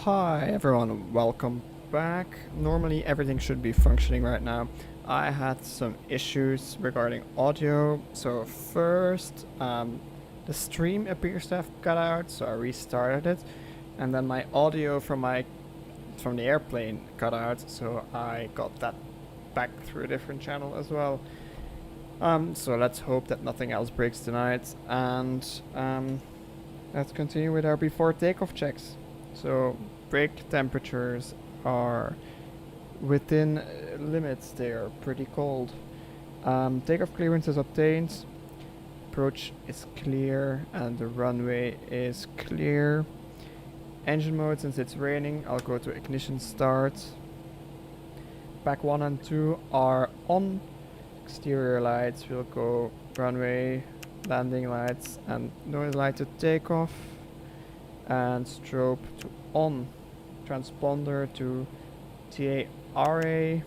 Hi everyone, welcome back. Normally everything should be functioning right now. I had some issues regarding audio. So first, the stream appears to have cut out, so I restarted it, and then my audio from the airplane cut out, so I got that back through a different channel as well. So let's hope that nothing else breaks tonight, and let's continue with our before takeoff checks. So brake temperatures are within limits, they are pretty cold. Takeoff clearance is obtained, approach is clear, and the runway is clear. Engine mode, since it's raining, I'll go to ignition start. Pack 1 and 2 are on. Exterior lights will go runway, landing lights, and noise light to takeoff. And strobe to on. Transponder to TARA,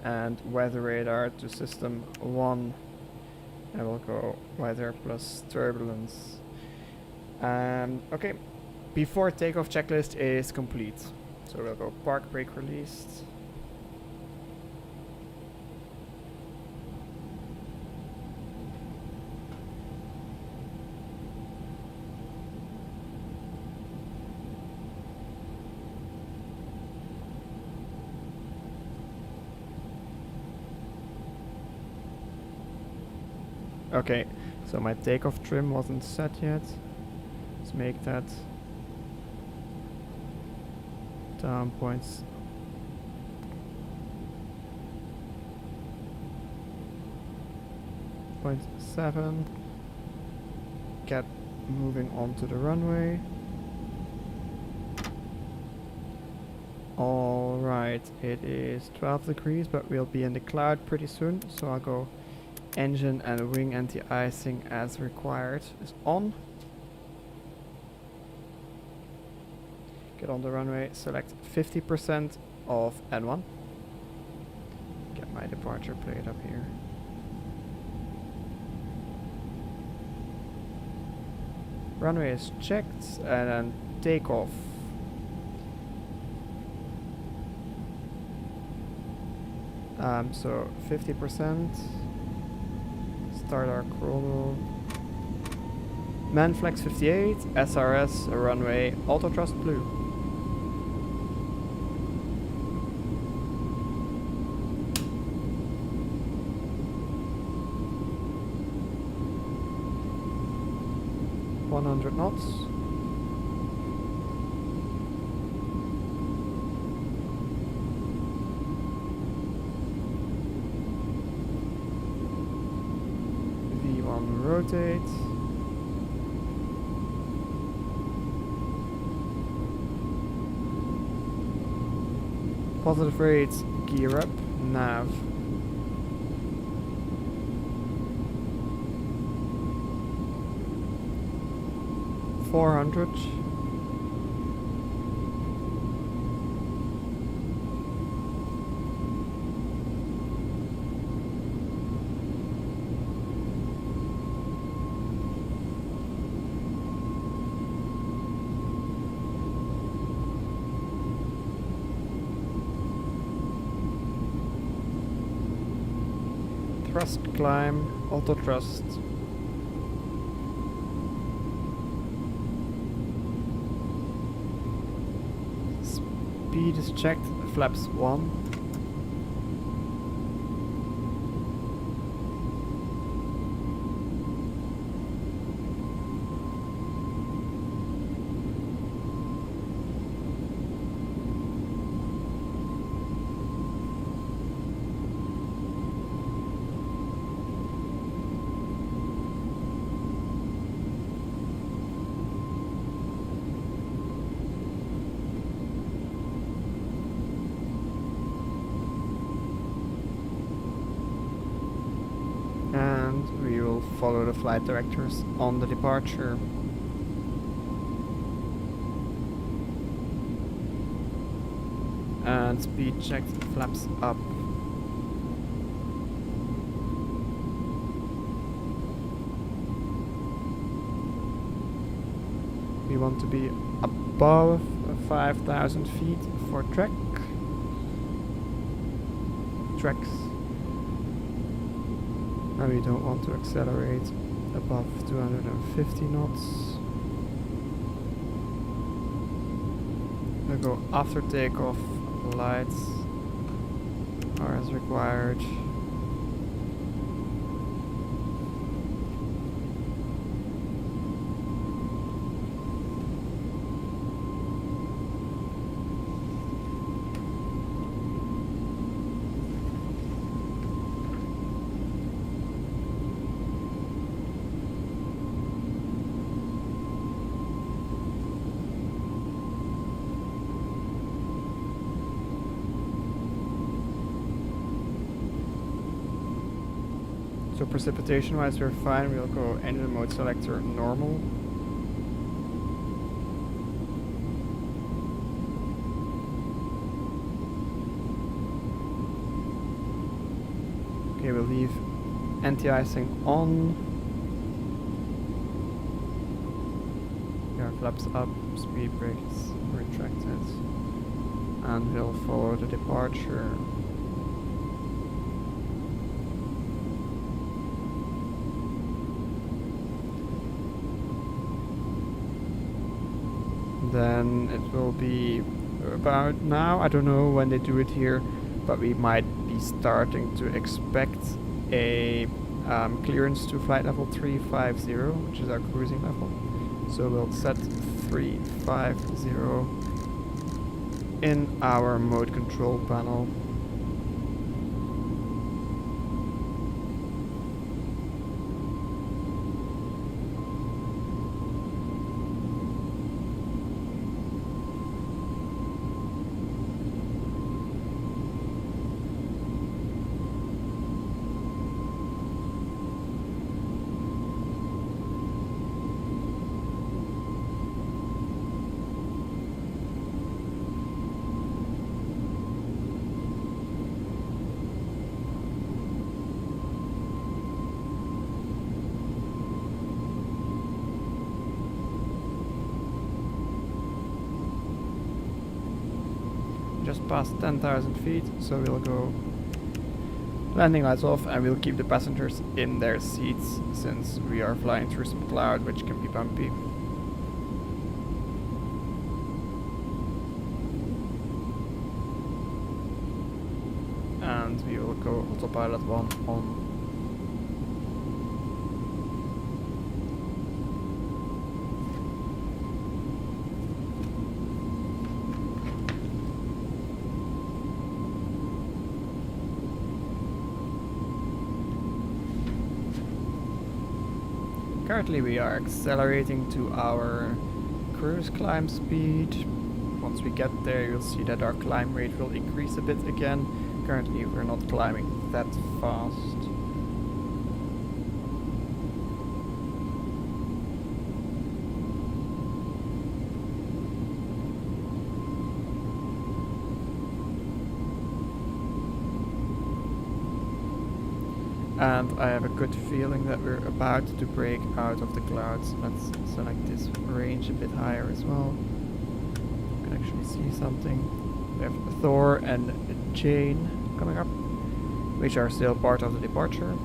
and weather radar to system 1. And we'll go weather plus turbulence. Okay, before takeoff checklist is complete. So we'll go park brake released. Okay, so my takeoff trim wasn't set yet. Let's make that down points. Point 7. Get moving onto the runway. Alright, it is 12 degrees, but we'll be in the cloud pretty soon, so I'll go engine and wing anti-icing as required is on. Get on the runway, select 50% of N1. Get my departure plate up here. Runway is checked, and then takeoff. So 50%. Start our chrono. Manflex 58, SRS, runway, auto thrust blue. .100 knots. Rotate. Positive rates, gear up, nav. .400. Thrust climb, auto thrust. Speed is checked, flaps 1. And we will follow the flight directors on the departure. And speed checked, flaps up. We want to be above 5,000 feet for treks. And we don't want to accelerate above 250 knots. We'll go after takeoff. Lights are as required. So precipitation wise we're fine, we'll go engine mode selector normal. Okay, we'll leave anti-icing on. Air flaps up, speed brakes retracted. And we'll follow the departure. Then it will be about now, I don't know when they do it here, but we might be starting to expect a clearance to flight level 350, which is our cruising level. So we'll set 350 in our mode control panel. Just past 10,000 feet, so we'll go landing lights off and we'll keep the passengers in their seats since we are flying through some cloud which can be bumpy. And we will go autopilot 1 on. Currently we are accelerating to our cruise climb speed. Once we get there you'll see that our climb rate will increase a bit again. Currently we're not climbing that fast. And I have a good feeling that we're about to break out of the clouds. Let's select this range a bit higher as well. You can actually see something. We have Thor and Jane coming up, which are still part of the departure.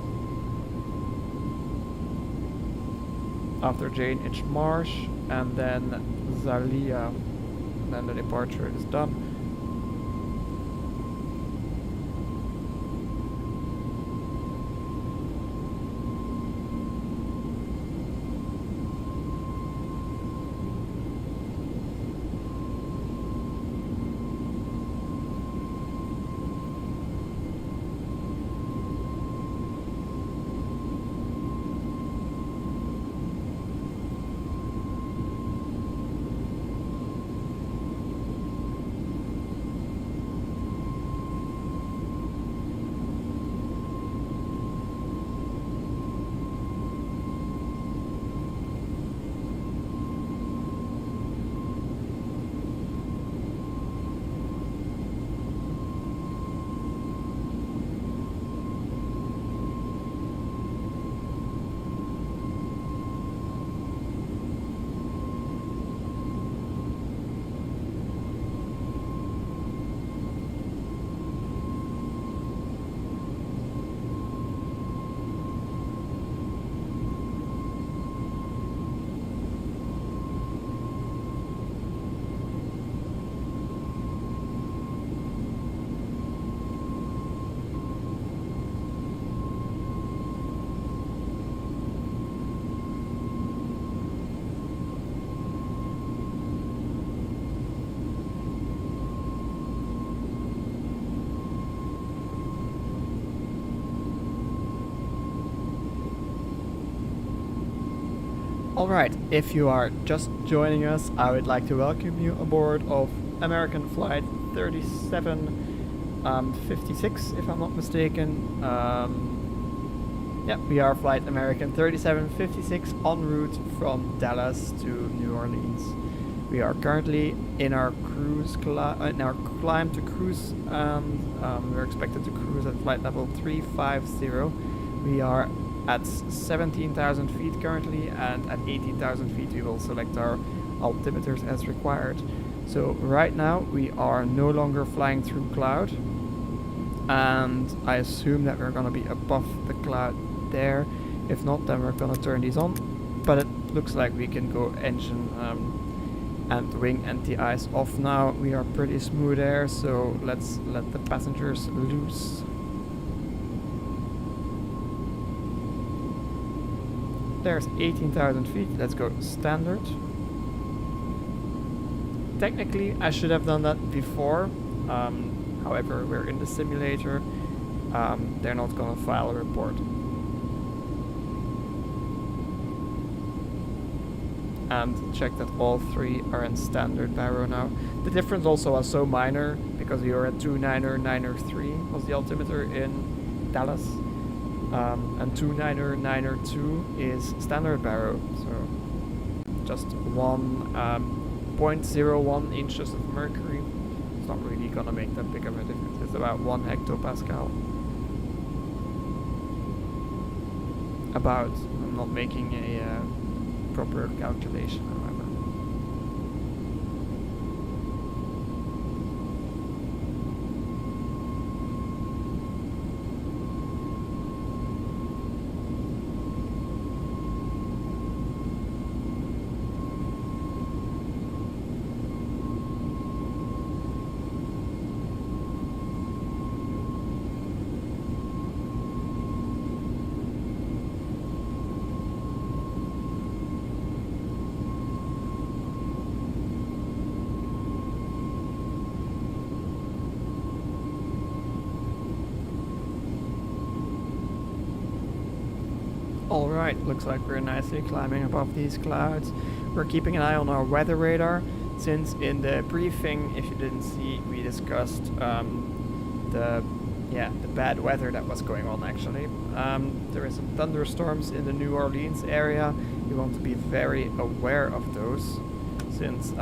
After Jane it's Marsh and then Zalia. And then the departure is done. Alright, if you are just joining us, I would like to welcome you aboard of American Flight 3756, if I'm not mistaken. We are Flight American 3756 en route from Dallas to New Orleans. We are currently in our climb to cruise, and we're expected to cruise at flight level 350. We are at 17,000 feet currently, and at 18,000 feet we will select our altimeters as required. So right now we are no longer flying through cloud, and I assume that we're going to be above the cloud there. If not, then we're going to turn these on, but it looks like we can go engine and wing anti-ice off now. We are pretty smooth air, so let's let the passengers loose. There's 18,000 feet, let's go standard. Technically, I should have done that before. However, we're in the simulator. They're not gonna file a report. And check that all three are in standard barrow now. The difference also was so minor, because we were at 29093 was the altimeter in Dallas. And 29092 is standard barrow, so just 1.01 inches of mercury. It's not really gonna make that big of a difference. It's about 1 hectopascal. I'm not making a proper calculation, however. Alright, looks like we're nicely climbing above these clouds. We're keeping an eye on our weather radar, since in the briefing, if you didn't see, we discussed the bad weather that was going on actually. There is some thunderstorms in the New Orleans area. You want to be very aware of those, since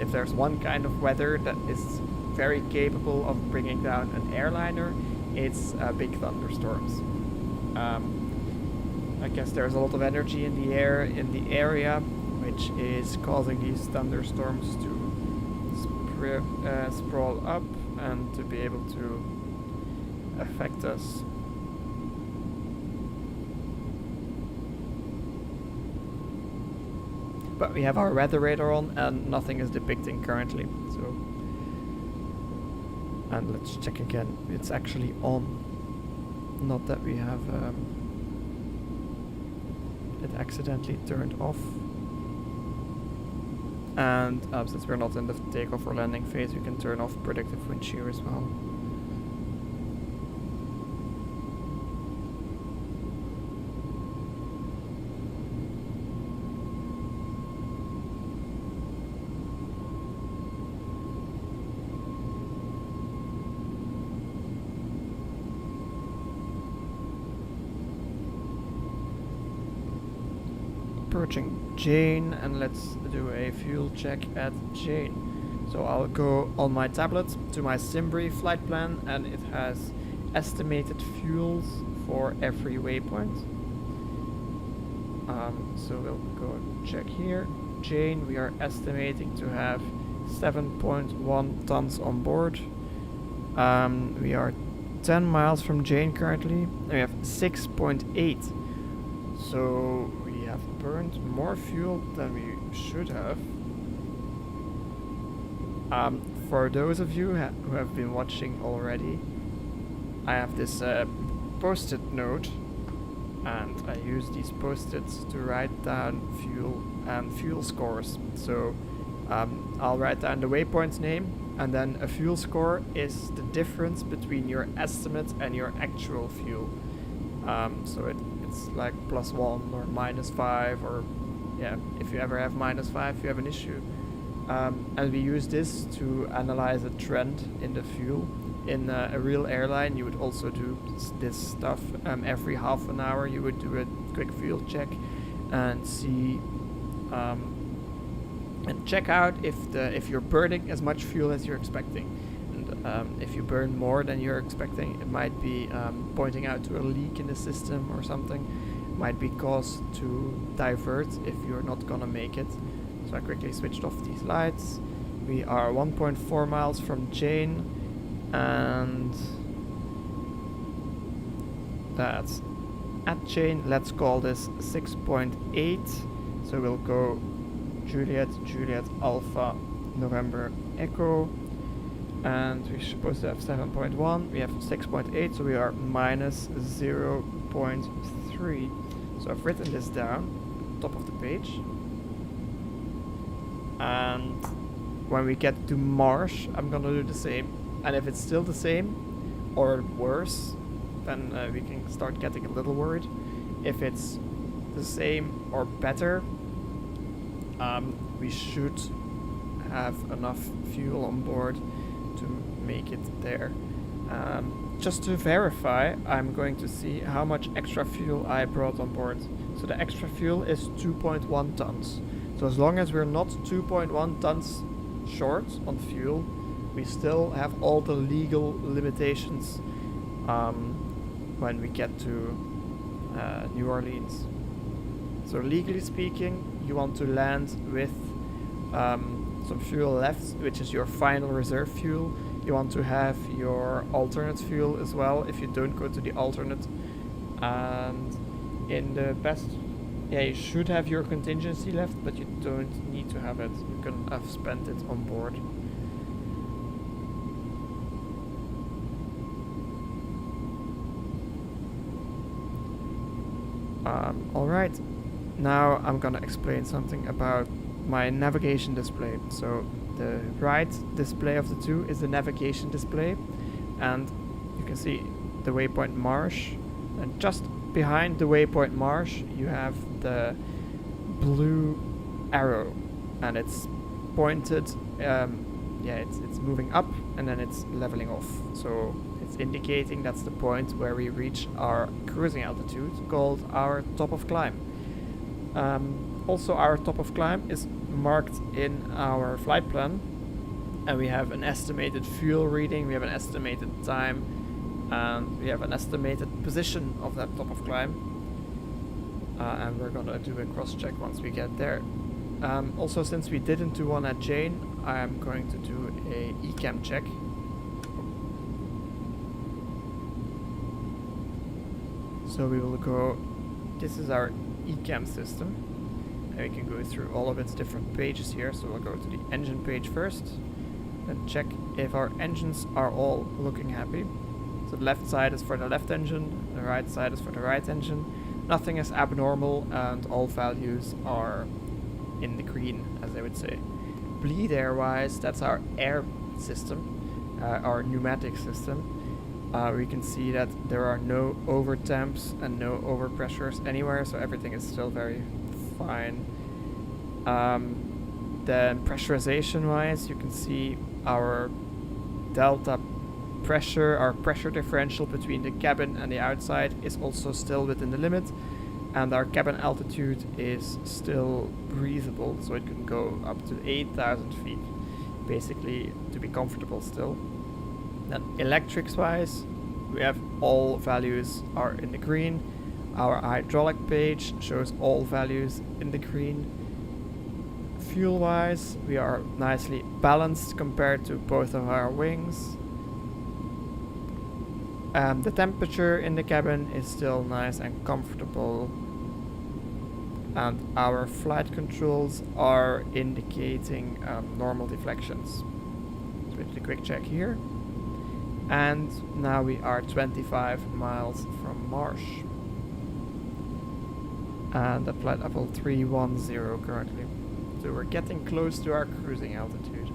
if there's one kind of weather that is very capable of bringing down an airliner, it's big thunderstorms. I guess there's a lot of energy in the air in the area, which is causing these thunderstorms to sprawl up and to be able to affect us. But we have our weather radar on and nothing is depicting currently, so. And let's check again, it's actually on. Not that we have it accidentally turned off. And since we're not in the takeoff or landing phase, we can turn off predictive wind shear as well. Approaching Jane, and let's do a fuel check at Jane. So I'll go on my tablet to my Simbri flight plan, and it has estimated fuels for every waypoint. So we'll go and check here. Jane, we are estimating to have 7.1 tons on board. We are 10 miles from Jane currently, and we have 6.8. So we have burned more fuel than we should have. For those of you who have been watching already, I have this post-it note, and I use these post-its to write down fuel and fuel scores. So I'll write down the waypoint's name, and then a fuel score is the difference between your estimate and your actual fuel. So it's like +1 or -5, or yeah, if you ever have -5, you have an issue. And we use this to analyze a trend in the fuel. In a real airline, you would also do this stuff every half an hour. You would do a quick fuel check and see and check out if you're burning as much fuel as you're expecting. And if you burn more than you're expecting, it might be pointing out to a leak in the system or something. It might be cause to divert if you're not gonna make it. So I quickly switched off these lights. We are 1.4 miles from Jane, and that's at Jane. Let's call this 6.8. So we'll go Juliet, Juliet, Alpha, November, Echo, and we're supposed to have 7.1. We have 6.8, so we are minus 0.3. So I've written this down, top of the page. And when we get to Marsh, I'm gonna do the same. And if it's still the same or worse, then we can start getting a little worried. If it's the same or better, we should have enough fuel on board to make it there. Just to verify, I'm going to see how much extra fuel I brought on board. So the extra fuel is 2.1 tons. So as long as we're not 2.1 tons short on fuel, we still have all the legal limitations when we get to New Orleans. So legally speaking, you want to land with some fuel left, which is your final reserve fuel. You want to have your alternate fuel as well if you don't go to the alternate. And in the best, yeah, you should have your contingency left, but you don't need to have it. You can have spent it on board. Alright, now I'm gonna explain something about my navigation display. So the right display of the two is the navigation display, and you can see the waypoint Marsh, and just behind the waypoint Marsh you have the blue arrow, and it's pointed, it's moving up and then it's leveling off. So it's indicating that's the point where we reach our cruising altitude, called our top of climb. Also, our top of climb is marked in our flight plan, and we have an estimated fuel reading, we have an estimated time, and we have an estimated position of that top of climb. And we're gonna do a cross check once we get there. Also, since we didn't do one at Jane, I'm going to do a ECAM check. So we will go, this is our ECAM system, and we can go through all of its different pages here. So we'll go to the engine page first, and check if our engines are all looking happy. So the left side is for the left engine, the right side is for the right engine. Nothing is abnormal, and all values are in the green, as I would say. Bleed air wise, that's our air system, our pneumatic system. We can see that there are no over temps and no overpressures anywhere, so everything is still very fine. Then pressurization wise, you can see our delta pressure, our pressure differential between the cabin and the outside is also still within the limit, and our cabin altitude is still breathable, so it can go up to 8,000 feet, basically, to be comfortable still. Then electrics wise, we have all values are in the green. Our hydraulic page shows all values in the green. Fuel wise, we are nicely balanced compared to both of our wings. The temperature in the cabin is still nice and comfortable, and our flight controls are indicating normal deflections. So we did a quick check here, and now we are 25 miles from Marsh, and at flight level 310 currently. So we're getting close to our cruising altitude.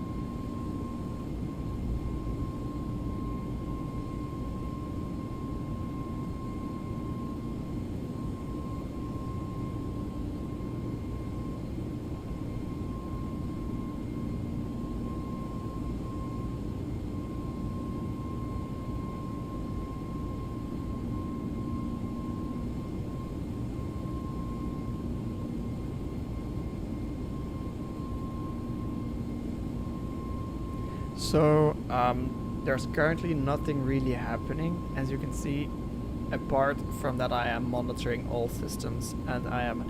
So there's currently nothing really happening, as you can see, apart from that I am monitoring all systems, and I am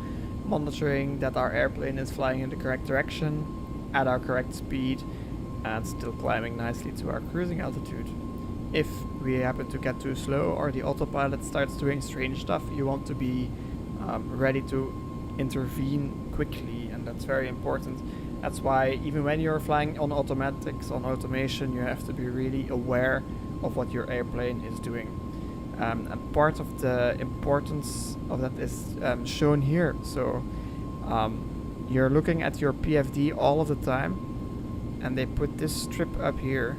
monitoring that our airplane is flying in the correct direction, at our correct speed, and still climbing nicely to our cruising altitude. If we happen to get too slow or the autopilot starts doing strange stuff, you want to be ready to intervene quickly, and that's very important. That's why even when you're flying on automatics, on automation, you have to be really aware of what your airplane is doing. And part of the importance of that is shown here. So you're looking at your PFD all of the time, and they put this strip up here.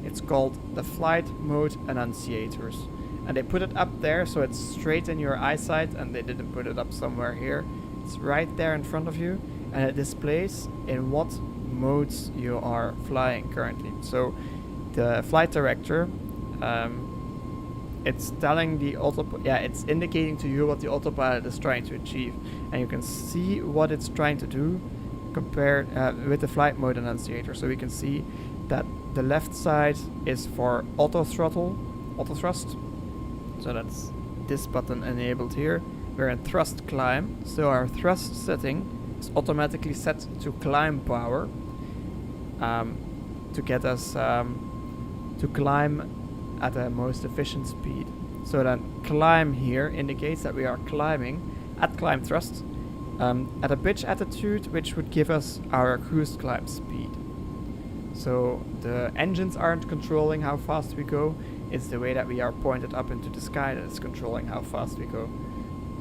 It's called the flight mode annunciators, and they put it up there so it's straight in your eyesight, and they didn't put it up somewhere here. It's right there in front of you, and it displays in what modes you are flying currently. So the flight director, it's telling the it's indicating to you what the autopilot is trying to achieve, and you can see what it's trying to do compared with the flight mode annunciator. So we can see that the left side is for auto thrust. So that's this button enabled here. We're in thrust climb, so our thrust setting is automatically set to climb power to get us to climb at the most efficient speed. So then climb here indicates that we are climbing at climb thrust at a pitch attitude, which would give us our cruise climb speed. So the engines aren't controlling how fast we go, it's the way that we are pointed up into the sky that is controlling how fast we go.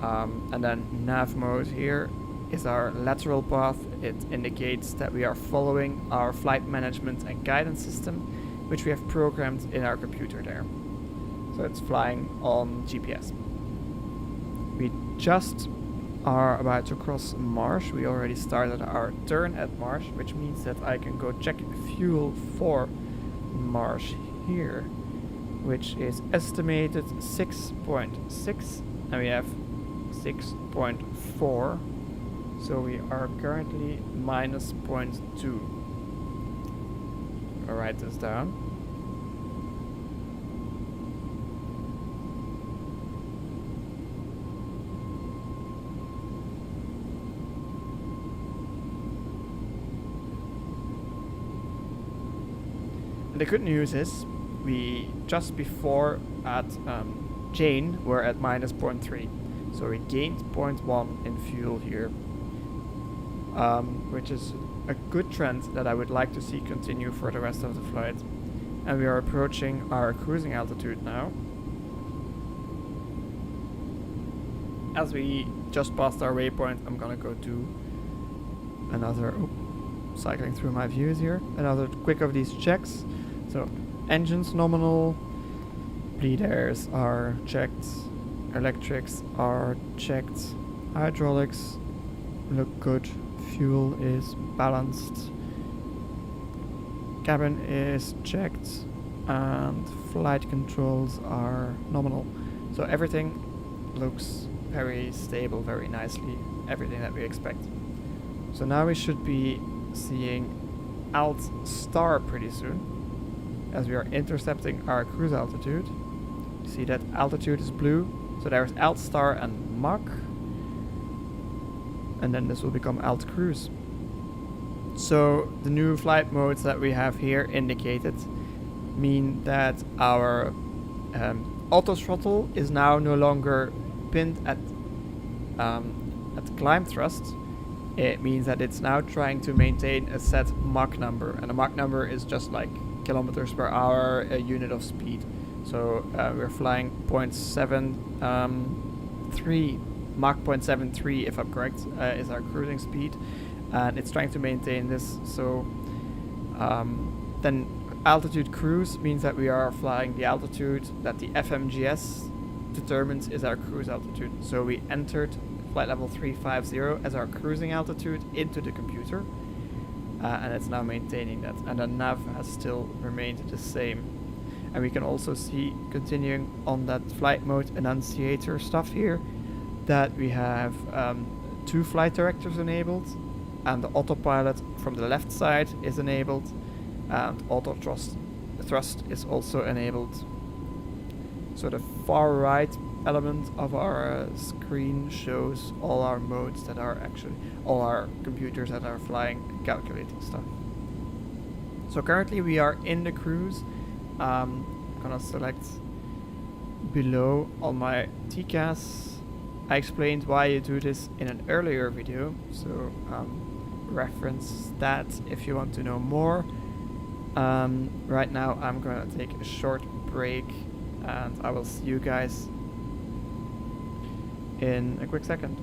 And then nav mode here is our lateral path. It indicates that we are following our flight management and guidance system, which we have programmed in our computer there. So it's flying on GPS. We just are about to cross Marsh. We already started our turn at Marsh, which means that I can go check fuel for Marsh here, which is estimated 6.6, and we have 6.4, so we are currently minus 0.2. I'll write this down. The good news is we just before at Jane were at minus 0.3, so we gained 0.1 in fuel here, which is a good trend that I would like to see continue for the rest of the flight. And we are approaching our cruising altitude now. As we just passed our waypoint, I'm gonna go do another, cycling through my views here, another quick of these checks. So engines nominal, bleed airs are checked, electrics are checked, hydraulics look good, fuel is balanced, cabin is checked, and flight controls are nominal. So everything looks very stable, very nicely, everything that we expect. So now we should be seeing Alt star pretty soon, as we are intercepting our cruise altitude. You see that altitude is blue, so there's Alt star and Mach, and then this will become Alt cruise. So the new flight modes that we have here indicated mean that our auto throttle is now no longer pinned at climb thrust. It means that it's now trying to maintain a set Mach number, and a Mach number is just like kilometers per hour, a unit of speed. So we're flying 0.73, Mach 0.73 if I'm correct, is our cruising speed, and it's trying to maintain this. So then altitude cruise means that we are flying the altitude that the FMGS determines is our cruise altitude. So we entered flight level 350 as our cruising altitude into the computer, and it's now maintaining that, and the nav has still remained the same. And we can also see, continuing on that flight mode annunciator stuff here, that we have 2 flight directors enabled, and the autopilot from the left side is enabled, and auto thrust is also enabled. So the far right element of our screen shows all our modes that are actually, all our computers that are flying and calculating stuff. So currently we are in the cruise. I'm gonna select below on my TCAS. I explained why you do this in an earlier video, so reference that if you want to know more. Right now I'm gonna take a short break and I will see you guys in a quick second.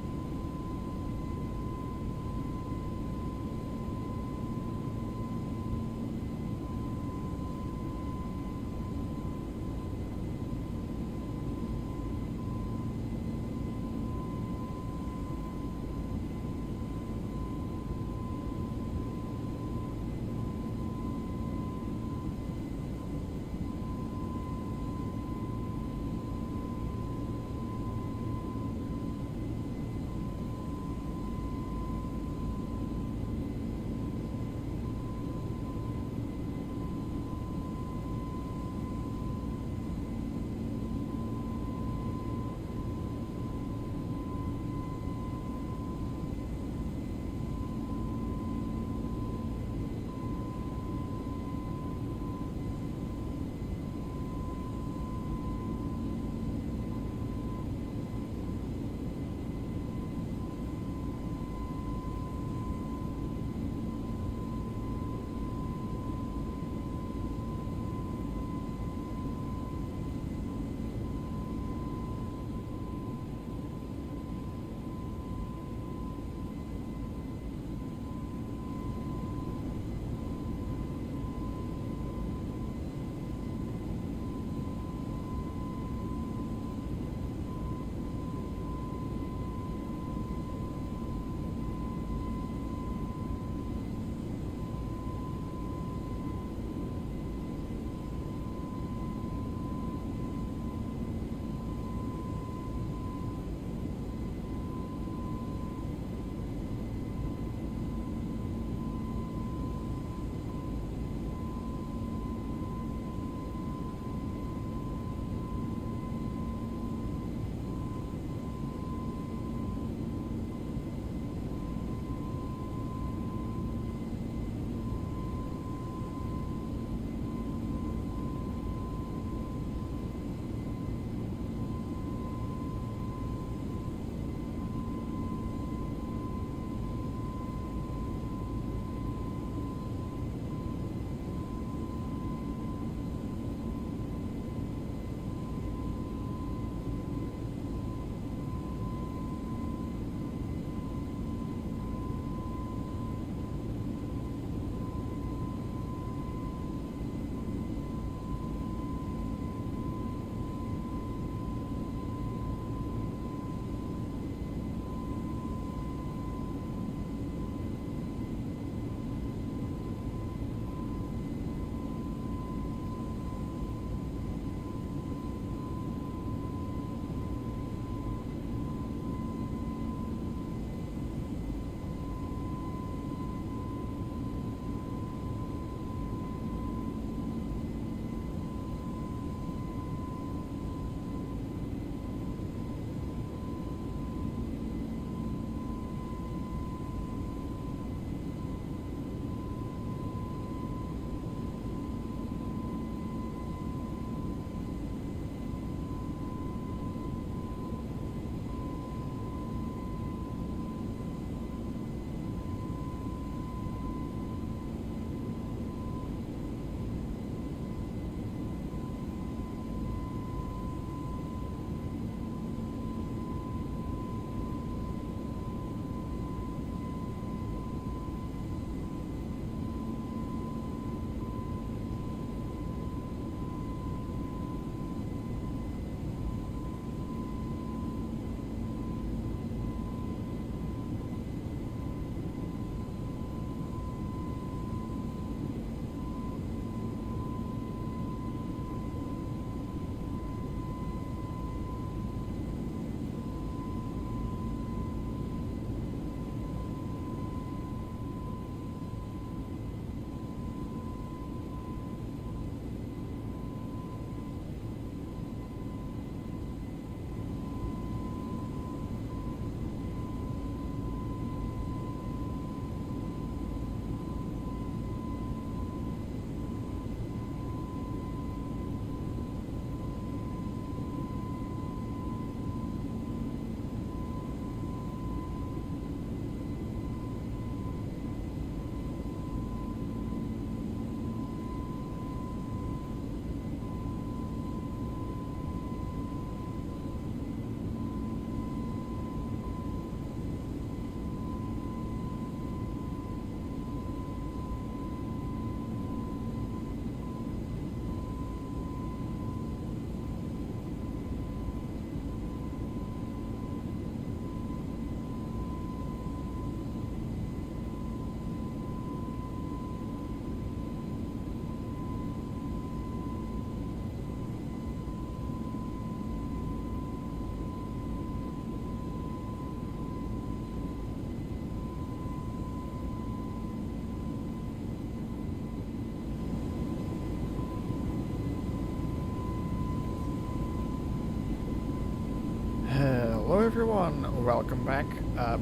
Hello everyone, welcome back.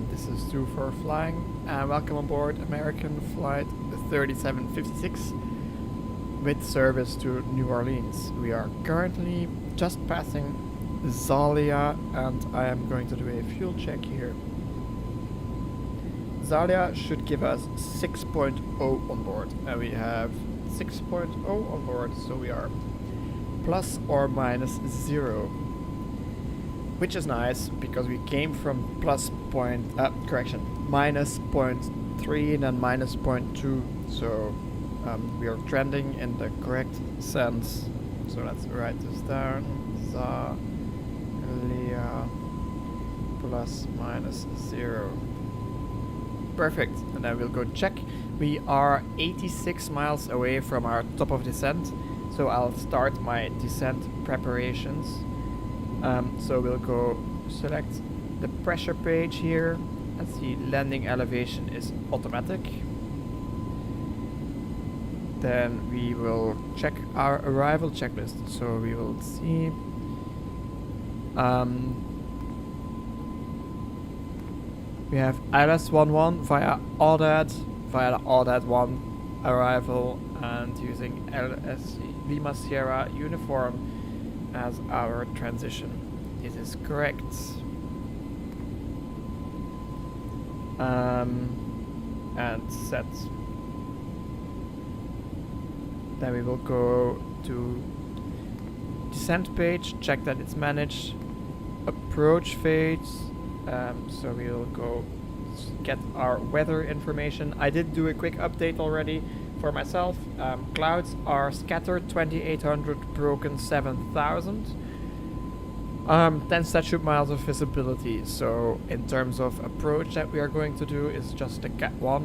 This is 24 Flying, and welcome aboard American Flight 3756 with service to New Orleans. We are currently just passing Zalia, and I am going to do a fuel check here. Zalia should give us 6.0 on board, and we have 6.0 on board, so we are plus or minus 0. Which is nice, because we came from minus 0.3 then minus 0.2, so we are trending in the correct sense. So let's write this down. Zalia plus minus 0. Perfect, and then we'll go check. We are 86 miles away from our top of descent, so I'll start my descent preparations. So we'll go select the pressure page here and see landing elevation is automatic. Then we will check our arrival checklist. So we will see we have ILS-11 via AUDAD, via the AUDAD-1 arrival, and using LSC Lima Sierra uniform as our transition. This is correct. And set. Then we will go to descent page, check that it's managed. Approach phase. So we will go get our weather information. I did do a quick update already for myself. Clouds are scattered 2800, broken 7000. 10 statute miles of visibility. So in terms of approach that we are going to do is just a Cat 1.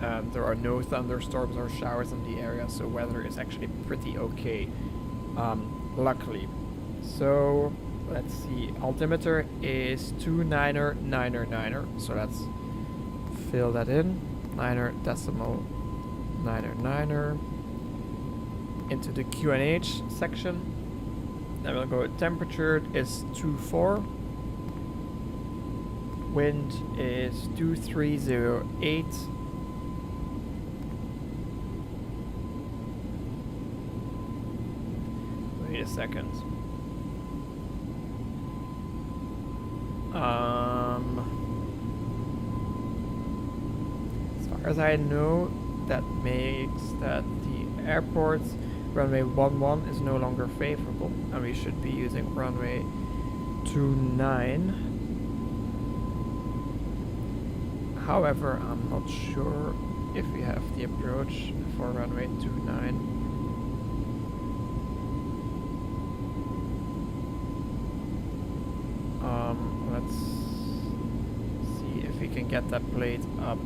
And there are no thunderstorms or showers in the area, so weather is actually pretty okay, luckily. So let's see, altimeter is 299er, so let's fill that in. 9.99er into the QNH section. Then we'll go temperature is 24. Wind is 2308. Wait a second. As far as I know, that makes that the airport runway 11 is no longer favorable, and we should be using runway 29. However, I'm not sure if we have the approach for runway 29. Let's see if we can get that plate up.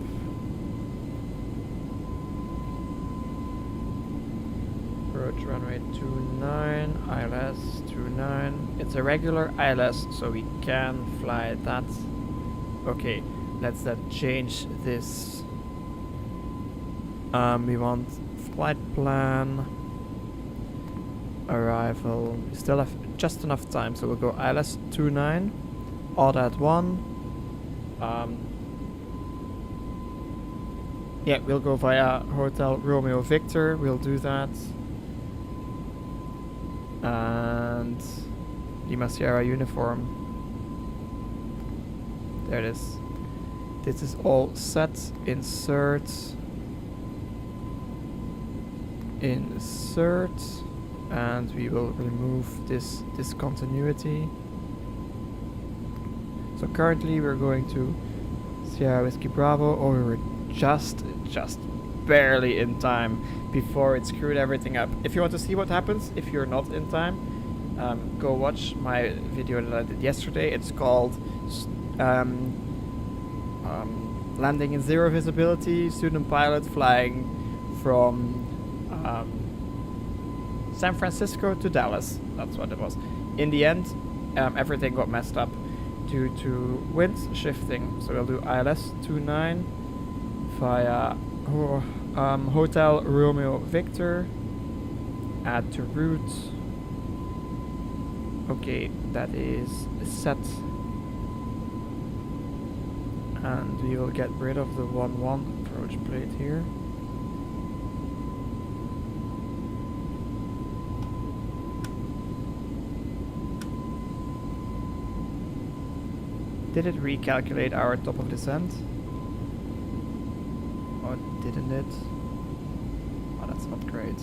Approach runway 29, ILS 29. It's a regular ILS, so we can fly that. Okay, let's then change this. We want flight plan, arrival. We still have just enough time, so we'll go ILS 29, AUDAD 1. Yeah, we'll go via Hotel Romeo Victor. We'll do that. And Lima Sierra uniform. There it is. This is all set. Insert. And we will remove this discontinuity. So currently we're going to Sierra Whiskey Bravo. Oh, we were just barely in time before it screwed everything up. If you want to see what happens if you're not in time, go watch my video that I did yesterday. It's called Landing in Zero Visibility, Student Pilot Flying from San Francisco to Dallas. That's what it was. In the end, everything got messed up due to winds shifting. So we'll do ILS 29 via Hotel Romeo Victor. Add to route. Okay, that is set. And we will get rid of the 1-1 approach plate here. Did it recalculate our top of descent? Or didn't it? Oh, that's not great.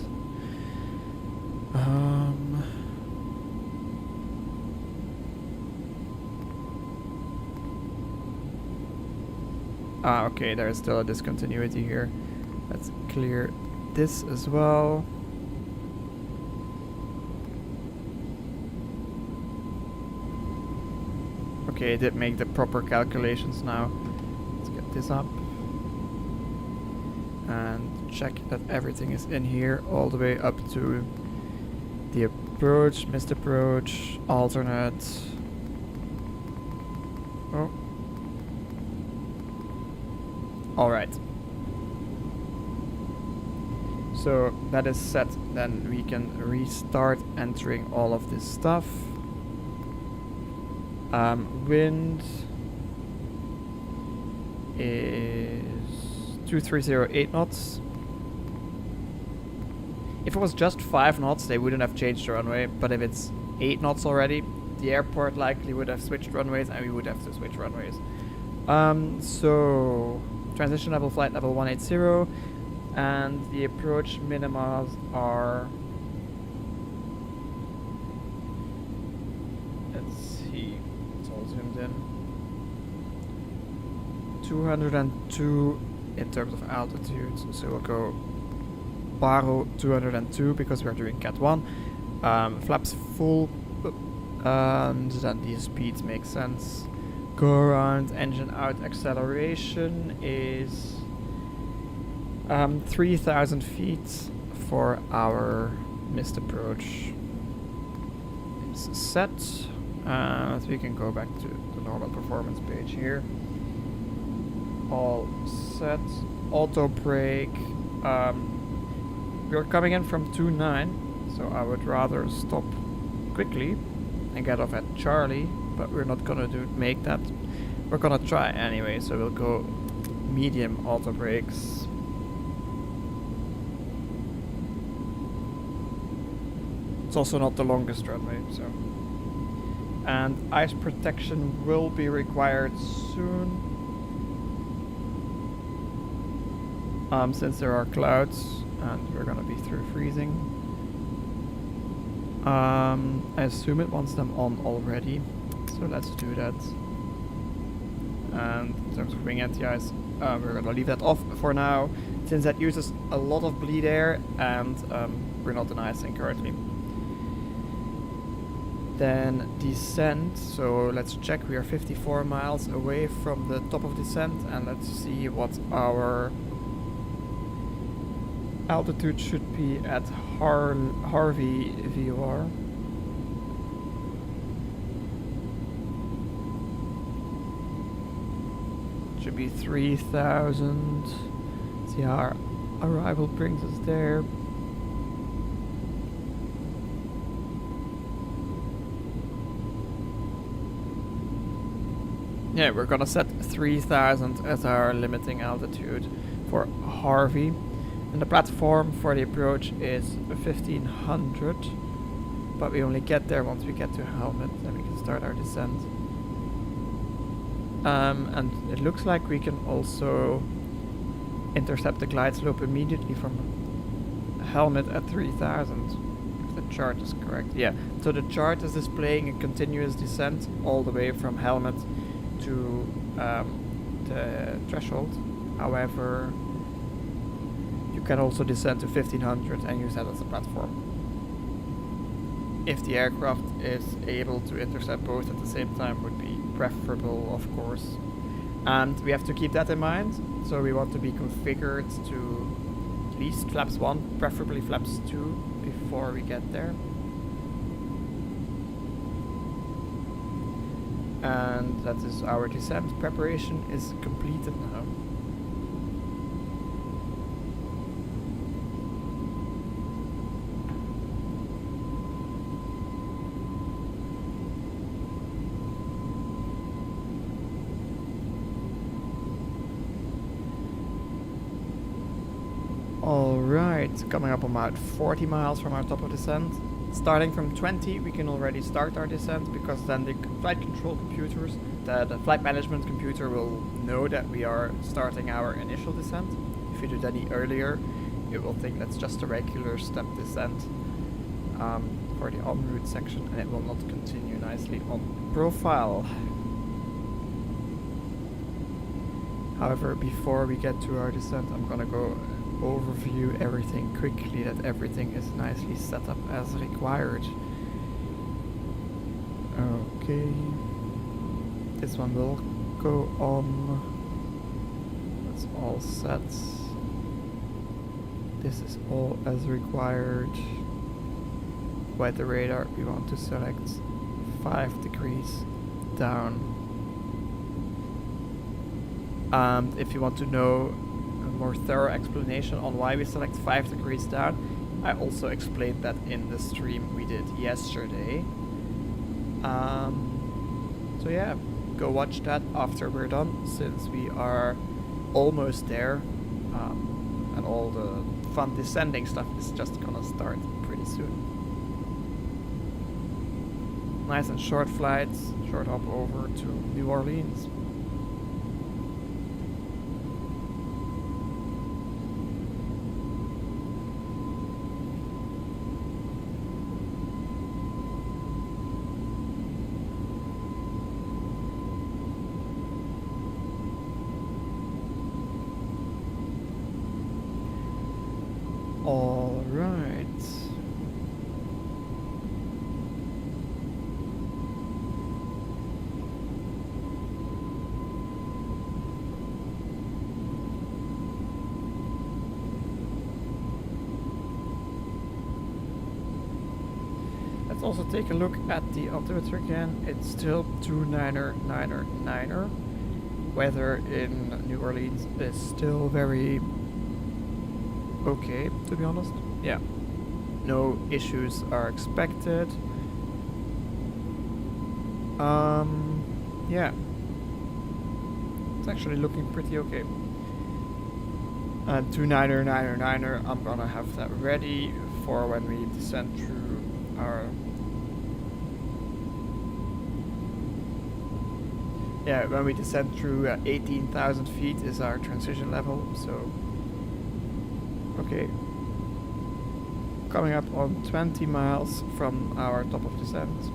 Okay, there is still a discontinuity here. Let's clear this as well. Okay, it did make the proper calculations now. Let's get this up. And check that everything is in here all the way up to the approach, missed approach, alternate. Oh. Alright. So that is set, then we can restart entering all of this stuff. Wind is 2308 knots. If it was just 5 knots, they wouldn't have changed the runway, but if it's 8 knots already, the airport likely would have switched runways and we would have to switch runways. So transition level flight level 180, and the approach minimas are, let's see, it's all zoomed in, 202 in terms of altitude, so we'll go Paro 202 because we're doing Cat 1, flaps full, and then these speeds make sense. Go around, engine out, acceleration is 3,000 feet for our missed approach. It's set, so we can go back to the normal performance page here. All set, auto brake. We're coming in from 2-9, so I would rather stop quickly and get off at Charlie, but we're not gonna make that. We're gonna try anyway, so we'll go medium auto brakes. It's also not the longest runway, so. And ice protection will be required soon. Since there are clouds and we're gonna be through freezing. I assume it wants them on already, so let's do that. And in terms of wing anti-ice, we're gonna leave that off for now, since that uses a lot of bleed air and we're not in icing currently. Then descent, so let's check, we are 54 miles away from the top of descent, and let's see what our altitude should be at Harvey VOR. Should be 3,000. See how our arrival brings us there. Yeah, we're gonna set 3,000 as our limiting altitude for Harvey. And the platform for the approach is 1,500, but we only get there once we get to helmet, then we can start our descent. And it looks like we can also intercept the glide slope immediately from helmet at 3,000, if the chart is correct. Yeah, so the chart is displaying a continuous descent all the way from helmet to the threshold. However, you can also descend to 1,500 and use that as a platform, if the aircraft is able to intercept both at the same time, would be preferable, of course. And we have to keep that in mind, so we want to be configured to at least flaps 1, preferably flaps 2, before we get there. And that is our descent preparation is completed now. Alright, coming up about 40 miles from our top of descent. Starting from 20, we can already start our descent, because then the flight control computers, the flight management computer will know that we are starting our initial descent. If you do it any earlier, it will think that's just a regular step descent for the en route section, and it will not continue nicely on profile. However, before we get to our descent, I'm gonna go overview everything quickly, that everything is nicely set up as required. Okay, this one will go on. That's all set. This is all as required. Weather radar, we want to select 5 degrees down. And if you want to know a more thorough explanation on why we select 5 degrees down, I also explained that in the stream we did yesterday. So yeah, go watch that after we're done, since we are almost there, and all the fun descending stuff is just gonna start pretty soon. Nice and short flights, short hop over to New Orleans. All right. Let's also take a look at the altimeter again. It's still 2999er. Weather in New Orleans is still very okay, to be honest. Yeah, no issues are expected. Yeah, it's actually looking pretty okay. 2999er, I'm gonna have that ready for when we descend through our... Yeah, when we descend through 18,000 feet is our transition level, so... Okay. Coming up on 20 miles from our top of descent.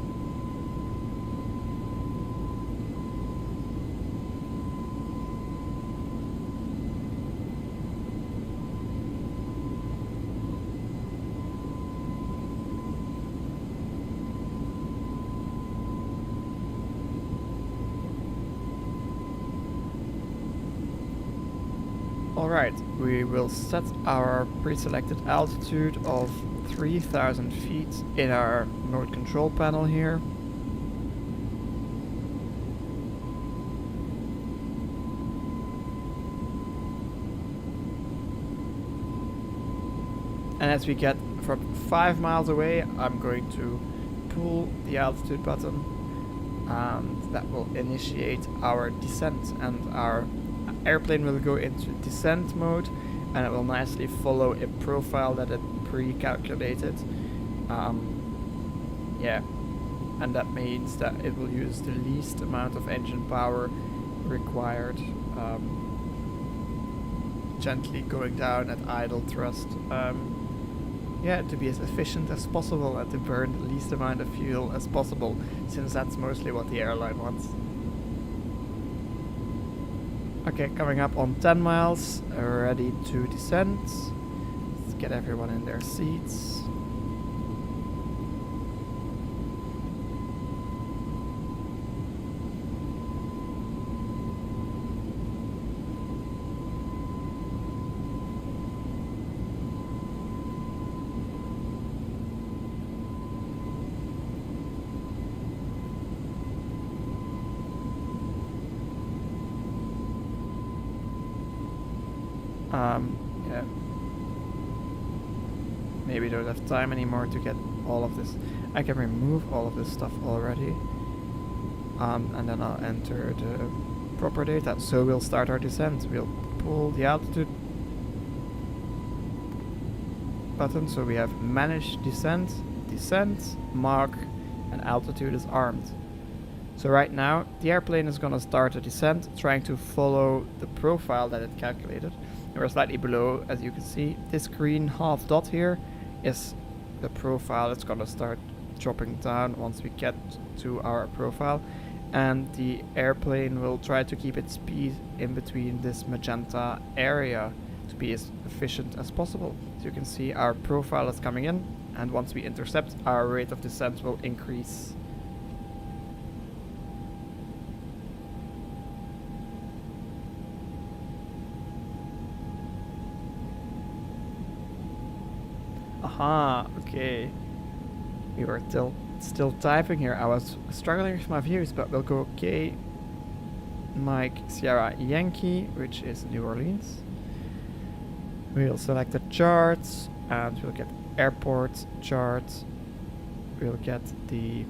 Alright, we will set our pre-selected altitude of 3,000 feet in our mode control panel here. And as we get from 5 miles away, I'm going to pull the altitude button, and that will initiate our descent, and our airplane will go into descent mode, and it will nicely follow a profile that it pre-calculated. Yeah, and that means that it will use the least amount of engine power required, gently going down at idle thrust. Yeah, to be as efficient as possible and to burn the least amount of fuel as possible, since that's mostly what the airline wants. Okay, coming up on 10 miles, ready to descend. Let's get everyone in their seats. Yeah. Maybe don't have time anymore to get all of this. I can remove all of this stuff already. And then I'll enter the proper data. So we'll start our descent. We'll pull the altitude button. So we have manage descent, descent, mark, and altitude is armed. So right now the airplane is gonna start a descent, trying to follow the profile that it calculated. And we're slightly below, as you can see. This green half dot here is the profile. It's gonna start dropping down once we get to our profile, and the airplane will try to keep its speed in between this magenta area to be as efficient as possible. So you can see our profile is coming in, and once we intercept, our rate of descent will increase. Aha, okay. We were still typing here. I was struggling with my views, but we'll go K, Mike, Sierra, Yankee, which is New Orleans. We'll select the charts, and we'll get airport chart. We'll get the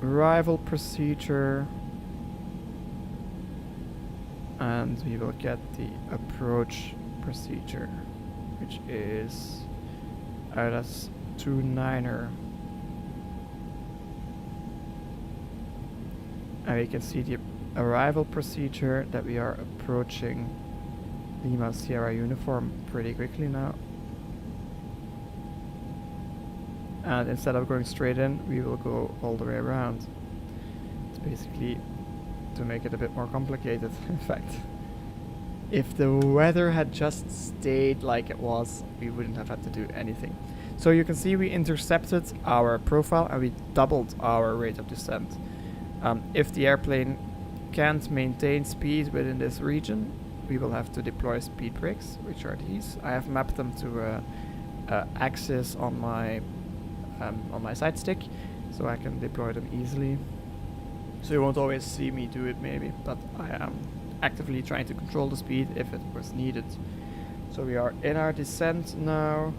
arrival procedure, and we will get the approach procedure, which is that's 29er. And we can see the arrival procedure that we are approaching Lima Sierra uniform pretty quickly now. And instead of going straight in, we will go all the way around. It's basically to make it a bit more complicated, in fact. If the weather had just stayed like it was, we wouldn't have had to do anything. So you can see we intercepted our profile and we doubled our rate of descent. If the airplane can't maintain speed within this region, we will have to deploy speed brakes, which are these. I have mapped them to a axis on my side stick, so I can deploy them easily. So you won't always see me do it maybe, but I am actively trying to control the speed if it was needed. So we are in our descent now.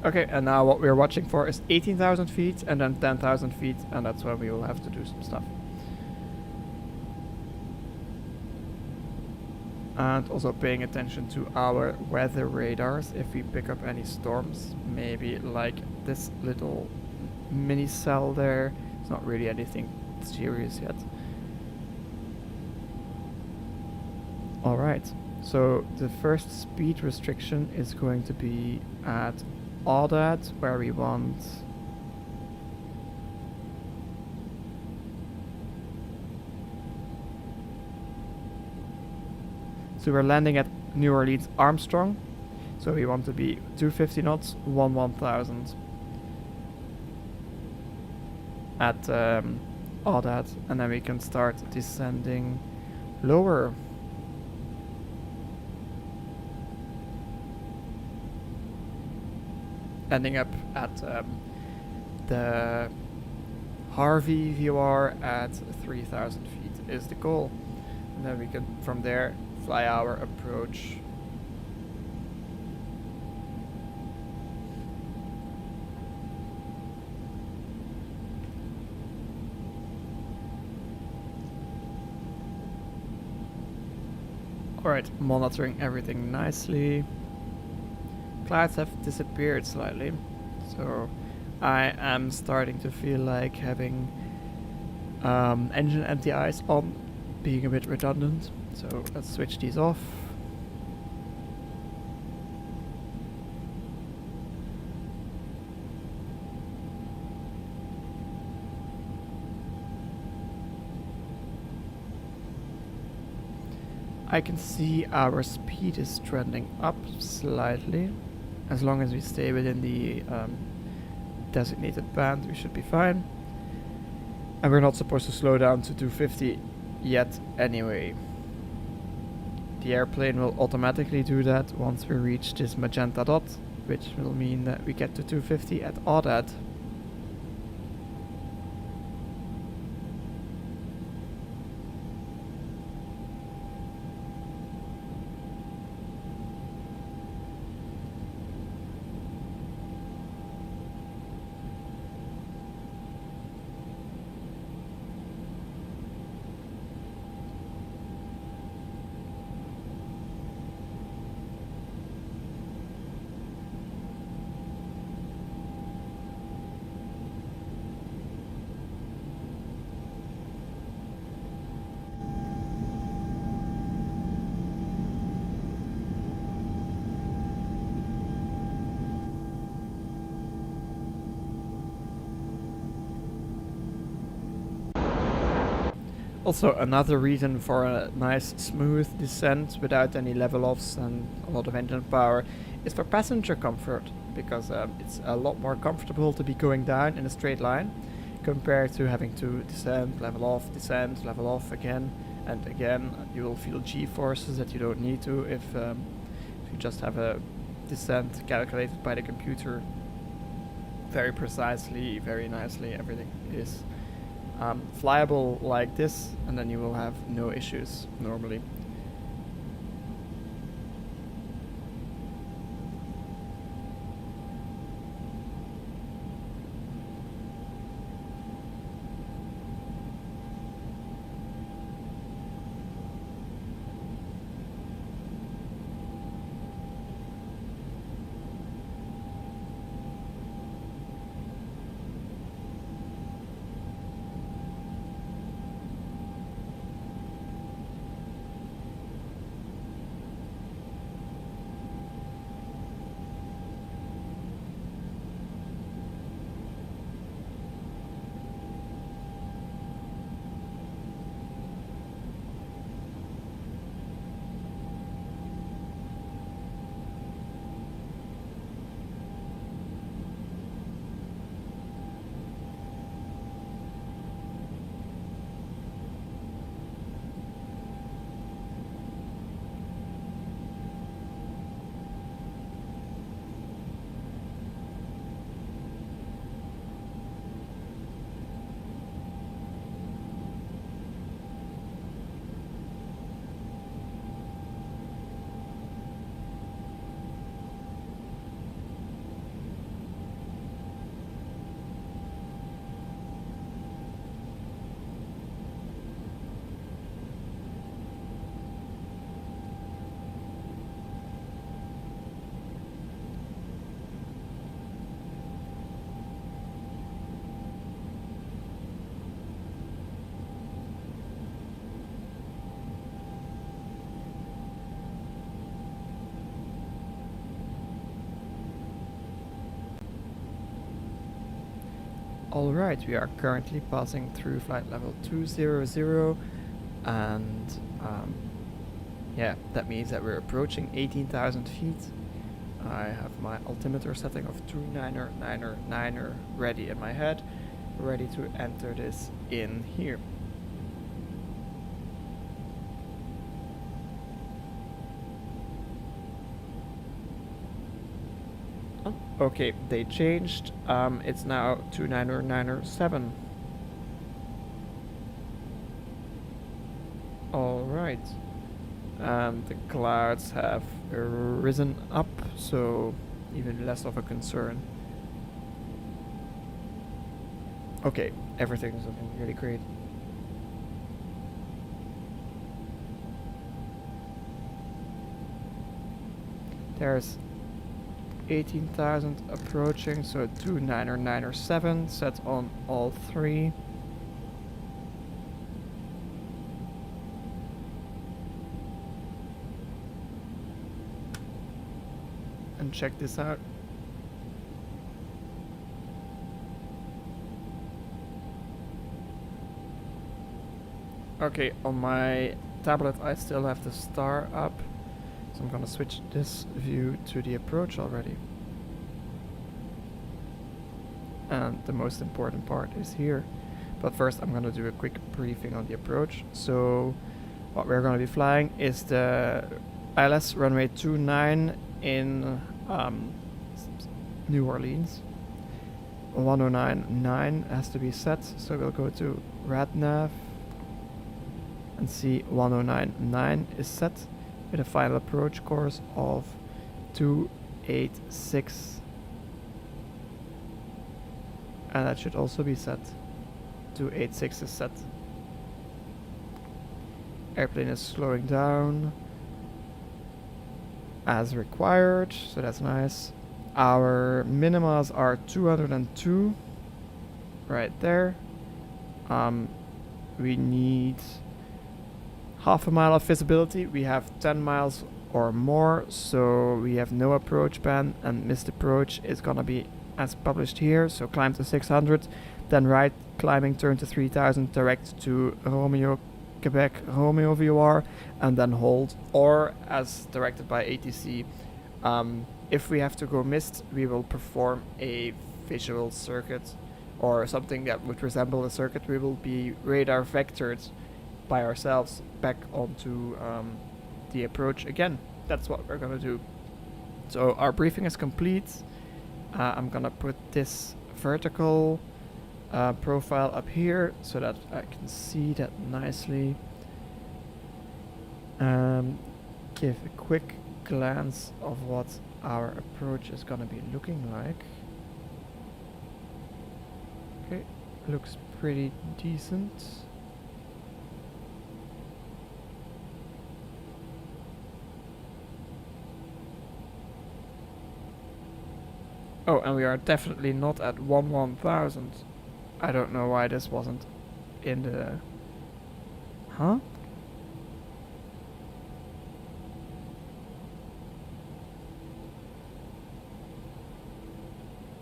Okay, and now what we're watching for is 18,000 feet and then 10,000 feet, and that's when we will have to do some stuff. And also paying attention to our weather radars if we pick up any storms, maybe like this little mini cell there. It's not really anything serious yet. Alright, so the first speed restriction is going to be at Audad, where we want so we're landing at New Orleans Armstrong, so we want to be 250 knots, 1000 at Audad, and then we can start descending lower. Ending up at the Harvey VOR at 3000 feet is the goal. And then we can, from there, fly our approach. Alright, monitoring everything nicely. Clouds have disappeared slightly, so I am starting to feel like having engine anti-ice on being a bit redundant, so let's switch these off. I can see our speed is trending up slightly. As long as we stay within the designated band, we should be fine. And we're not supposed to slow down to 250 yet anyway. The airplane will automatically do that once we reach this magenta dot, which will mean that we get to 250 at Audad. Also, another reason for a nice smooth descent without any level offs and a lot of engine power is for passenger comfort, because it's a lot more comfortable to be going down in a straight line compared to having to descend, level off again and again. You will feel G-forces that you don't need to if you just have a descent calculated by the computer very precisely, very nicely. Everything is flyable like this, and then you will have no issues normally. Alright, we are currently passing through flight level 200, and yeah, that means that we're approaching 18,000 feet. I have my altimeter setting of 29999 ready in my head, ready to enter this in here. Okay, they changed. It's now 29997. Alright. The clouds have risen up, so even less of a concern. Okay, everything is looking really great. There's 18,000 approaching, so 29997 set on all three. And check this out. Okay, on my tablet I still have the star up. So I'm gonna switch this view to the approach already. And the most important part is here. But first I'm gonna do a quick briefing on the approach. So what we're gonna be flying is the ILS runway 29 in New Orleans. 1099 has to be set, so we'll go to RadNav and see 1099 is set with a final approach course of 286, and that should also be set. 286 is set. Airplane is slowing down as required, so that's nice. Our minimas are 202 right there. We need half a mile of visibility. We have 10 miles or more, so we have no approach ban, and missed approach is gonna be as published here. So climb to 600, then right climbing turn to 3000 direct to Romeo Quebec Romeo VOR and then hold, or as directed by ATC, if we have to go missed, we will perform a visual circuit or something that would resemble a circuit. We will be radar vectored by ourselves back onto the approach again. That's what we're gonna do. So our briefing is complete. I'm gonna put this vertical profile up here so that I can see that nicely. Give a quick glance of what our approach is gonna be looking like. Okay, looks pretty decent. Oh, and we are definitely not at 1,000. I don't know why this wasn't in the... Huh?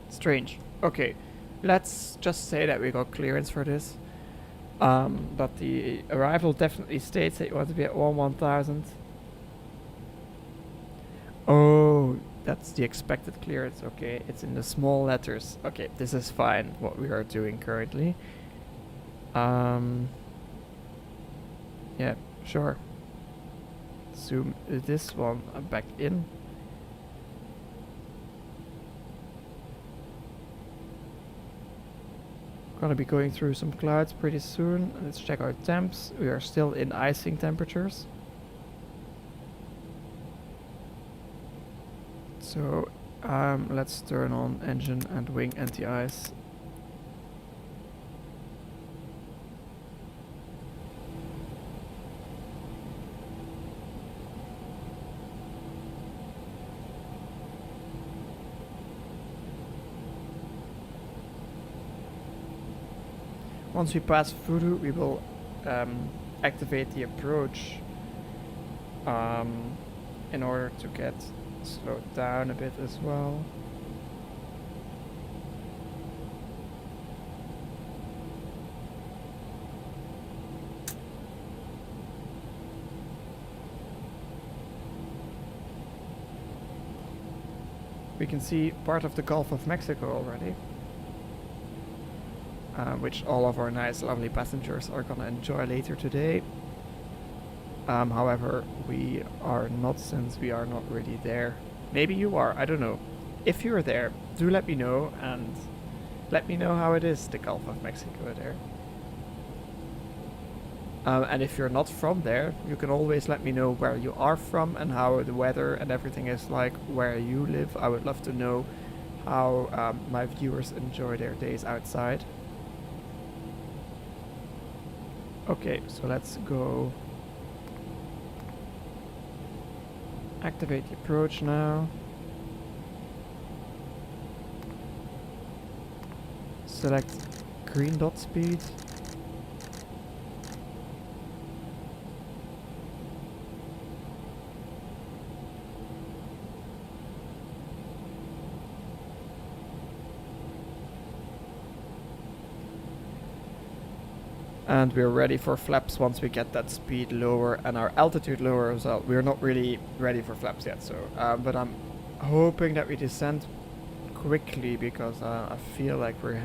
Strange. Okay, let's just say that we got clearance for this. But the arrival definitely states that you want to be at 1,000. Oh, that's the expected clearance. Okay, it's in the small letters. Okay, this is fine, what we are doing currently. Yeah, sure. Zoom this one back in. Gonna be going through some clouds pretty soon. Let's check our temps. We are still in icing temperatures. So let's turn on engine and wing anti-ice. Once we pass Voodoo, we will activate the approach in order to get slowed down a bit as well. We can see part of the Gulf of Mexico already, which all of our nice lovely passengers are gonna enjoy later today. However, we are not, since we are not really there. Maybe you are, I don't know. If you're there, do let me know, and let me know how it is, the Gulf of Mexico there. And if you're not from there, you can always let me know where you are from and how the weather and everything is like where you live. I would love to know how my viewers enjoy their days outside. Okay, so let's go activate the approach now. Select green dot speed. And we're ready for flaps once we get that speed lower and our altitude lower as well. We're not really ready for flaps yet, so but I'm hoping that we descend quickly because I feel like we're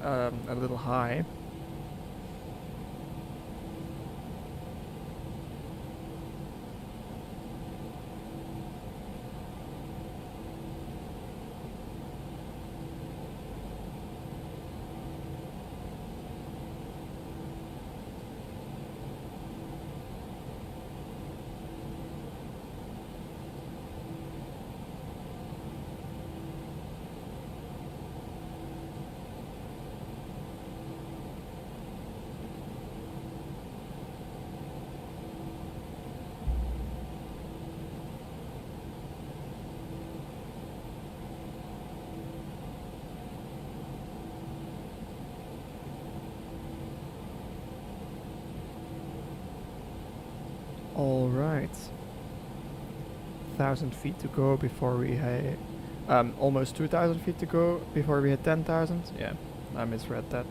a little high. All right, 1,000 feet to go before we hit, almost 2,000 feet to go before we hit 10,000. Yeah, I misread that.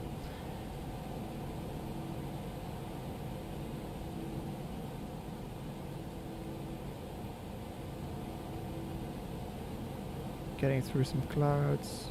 getting through some clouds.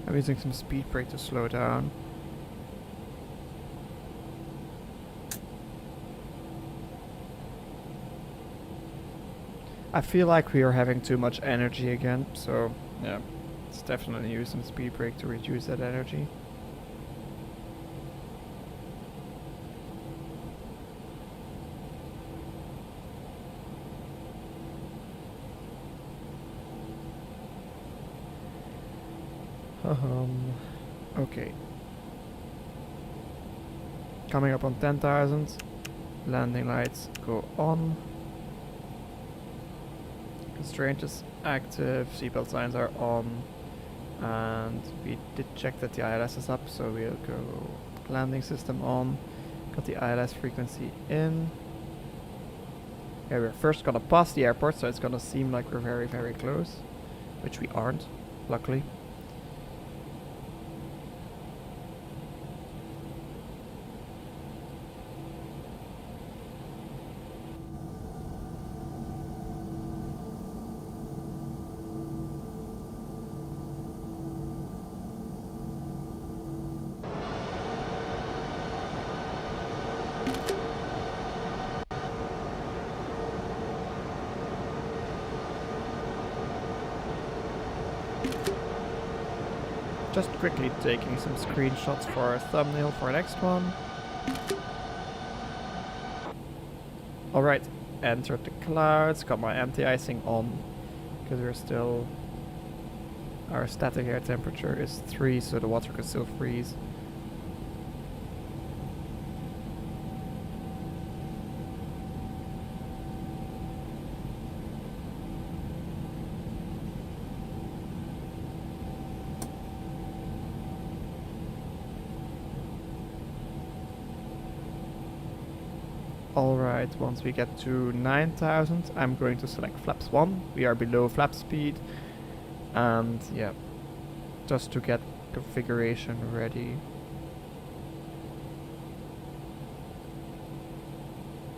I'm using some speed brake to slow down. I feel like we are having too much energy again, so yeah, let's definitely use some speed brake to reduce that energy. Okay. Coming up on 10,000. Landing lights go on. Constraint is active, seatbelt signs are on. And we did check that the ILS is up, so we'll go landing system on. Got the ILS frequency in. Yeah, we're first gonna pass the airport, so it's gonna seem like we're very, very close. Which we aren't, luckily. Just quickly taking some screenshots for our thumbnail for our next one. Alright, entered the clouds, got my anti-icing on, because we're still... Our static air temperature is 3, so the water can still freeze. Alright, once we get to 9,000, I'm going to select flaps 1. We are below flap speed. And yeah, just to get configuration ready.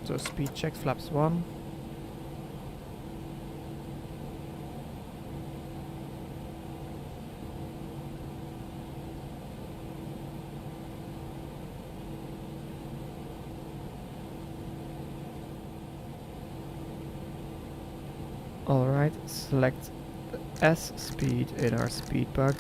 So speed check flaps 1. Alright, select the S speed in our speed bug.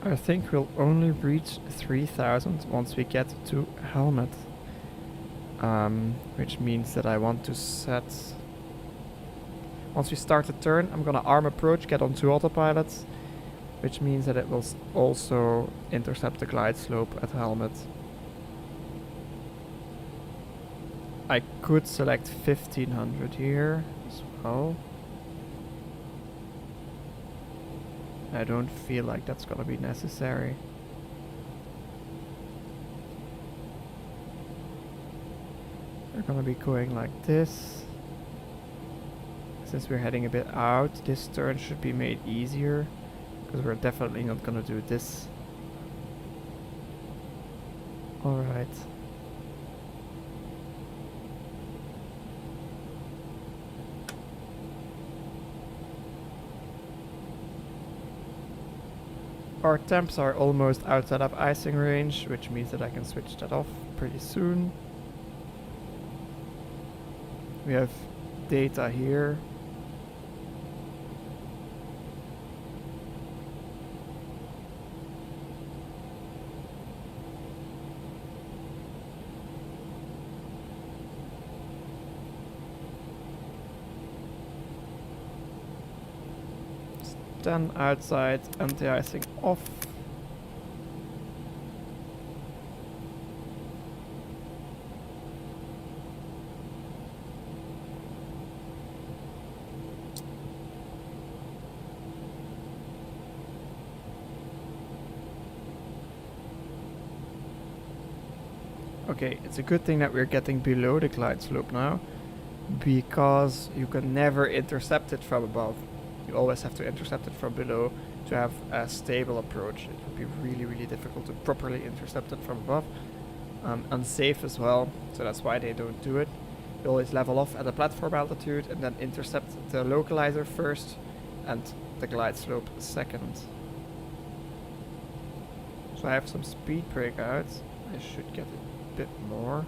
I think we'll only reach 3,000 once we get to helmet. Which means that I want to set... Once we start the turn, I'm gonna arm approach, get onto autopilot. Which means that it will also intercept the glide slope at helmet. I could select 1500 here as well. I don't feel like that's gonna be necessary. We're gonna be going like this. Since we're heading a bit out, this turn should be made easier, because we're definitely not gonna do this. Alright. Our temps are almost outside of icing range, which means that I can switch that off pretty soon. We have data here. Then outside, anti-icing off. Okay, it's a good thing that we're getting below the glide slope now, because you can never intercept it from above. You always have to intercept it from below to have a stable approach. It would be really, really difficult to properly intercept it from above. Unsafe as well, so that's why they don't do it. You always level off at the platform altitude and then intercept the localizer first and the glide slope second. So I have some speed breakouts. I should get a bit more.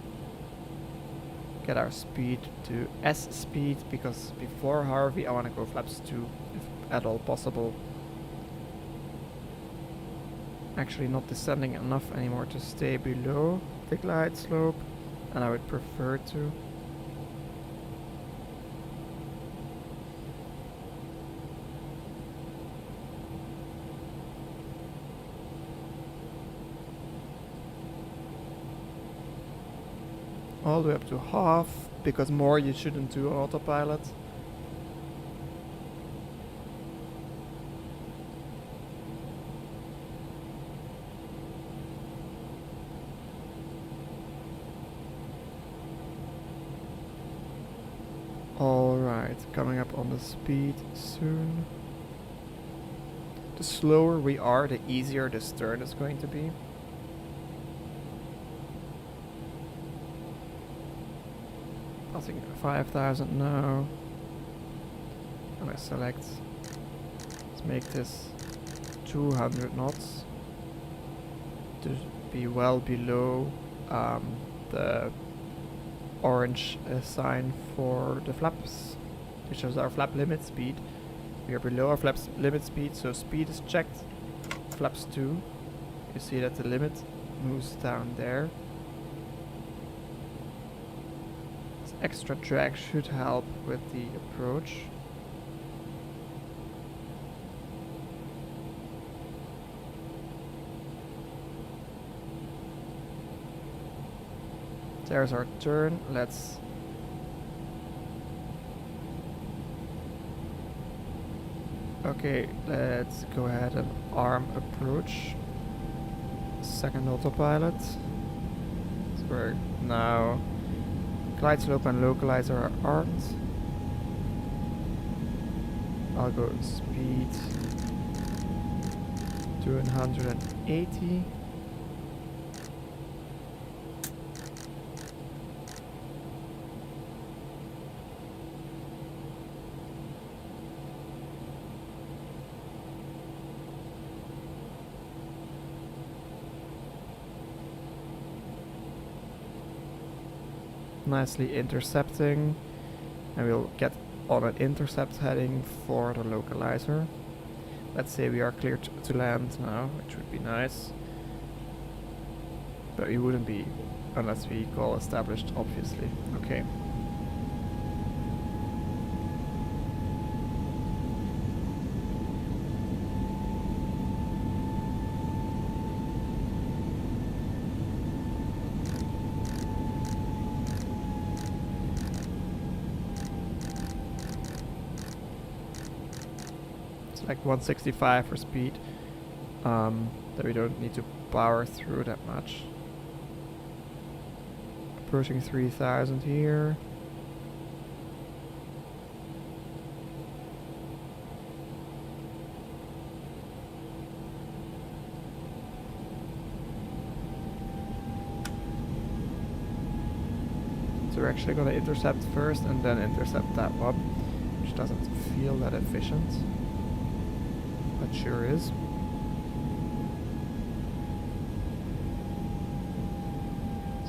Get our speed to S speed, because before Harvey I want to go flaps 2 if at all possible. Actually not descending enough anymore to stay below the glide slope, and I would prefer to. All the way up to half, because more you shouldn't do on autopilot. Alright, coming up on the speed soon. The slower we are, the easier the stern is going to be. Passing 5,000 now. And I select. Let's make this 200 knots to be well below the orange sign for the flaps, which is our flap limit speed. We are below our flaps limit speed, so speed is checked. Flaps 2. You see that the limit moves down there. Extra drag should help with the approach. There's our turn. Let's go ahead and arm approach. Second autopilot. So we're now glide slope and localizer are armed. I'll go speed 280. Nicely intercepting, and we'll get on an intercept heading for the localizer. Let's say we are cleared to land now, which would be nice, but we wouldn't be unless we call established, obviously. Okay. Like 165 for speed, that we don't need to power through that much. Approaching 3,000 here. So we're actually going to intercept first and then intercept that one, which doesn't feel that efficient. It sure is.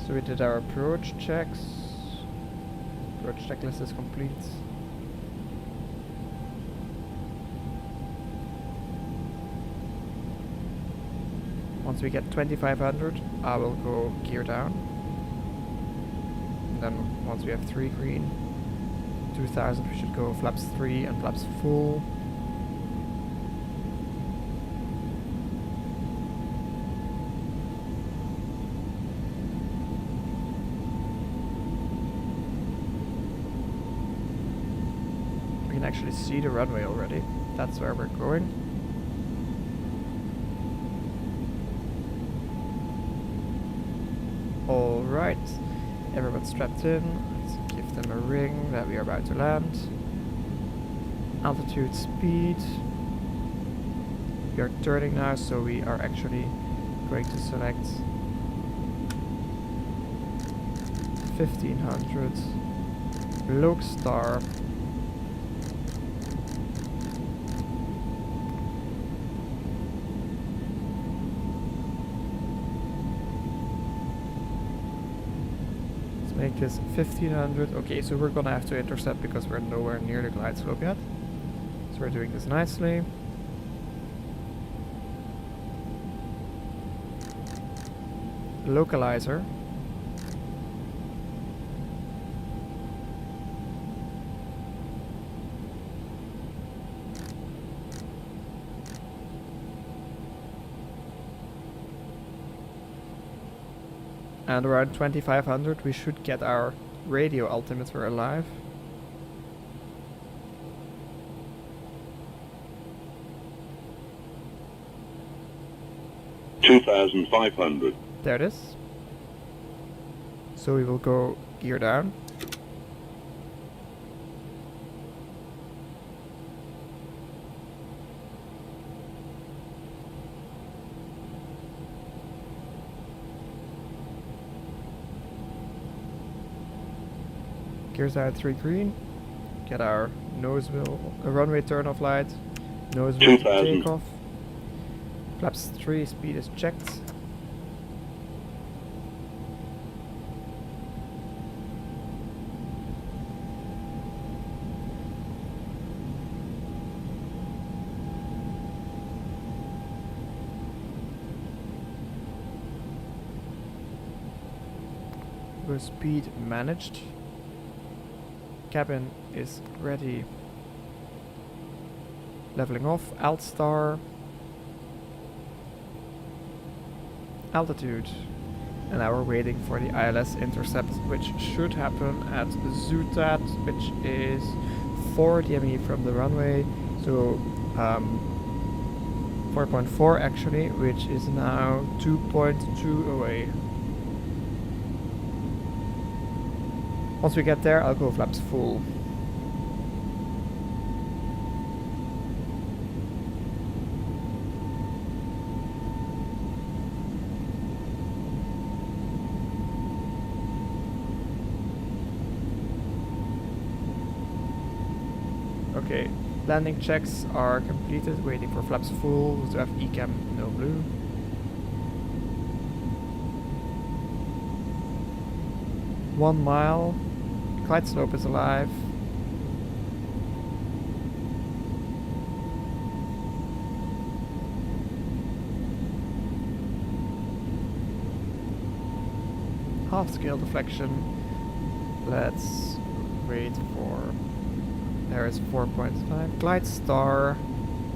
So we did our approach checks. Approach checklist is complete. Once we get 2500, I will go gear down. And then once we have 3 green, 2000, we should go flaps 3 and flaps full. We can actually see the runway already. That's where we're going. Alright, everyone's strapped in. Let's give them a ring that we are about to land. Altitude, speed. We are turning now, so we are actually going to select 1500. Loc star. Make this 1500. Okay, so we're gonna have to intercept because we're nowhere near the glide slope yet. So we're doing this nicely. Localizer. And around 2500 we should get our radio altimeter alive. $2,500. There it is. So we will go gear down. Gears out 3 green. Get our nose wheel, runway turn off light. Nose wheel to take off. Flaps 3 speed is checked. Go speed managed. Cabin is ready. Leveling off, alt star. Altitude. And now we're waiting for the ILS intercept, which should happen at Zutat, which is 4 DME from the runway. So 4.4 actually, which is now 2.2 away. Once we get there, I'll go flaps full. Okay, landing checks are completed, waiting for flaps full to have ECAM no blue. One mile. Glide slope is alive. Half scale deflection. Let's wait for... There is 4.5. Glide star,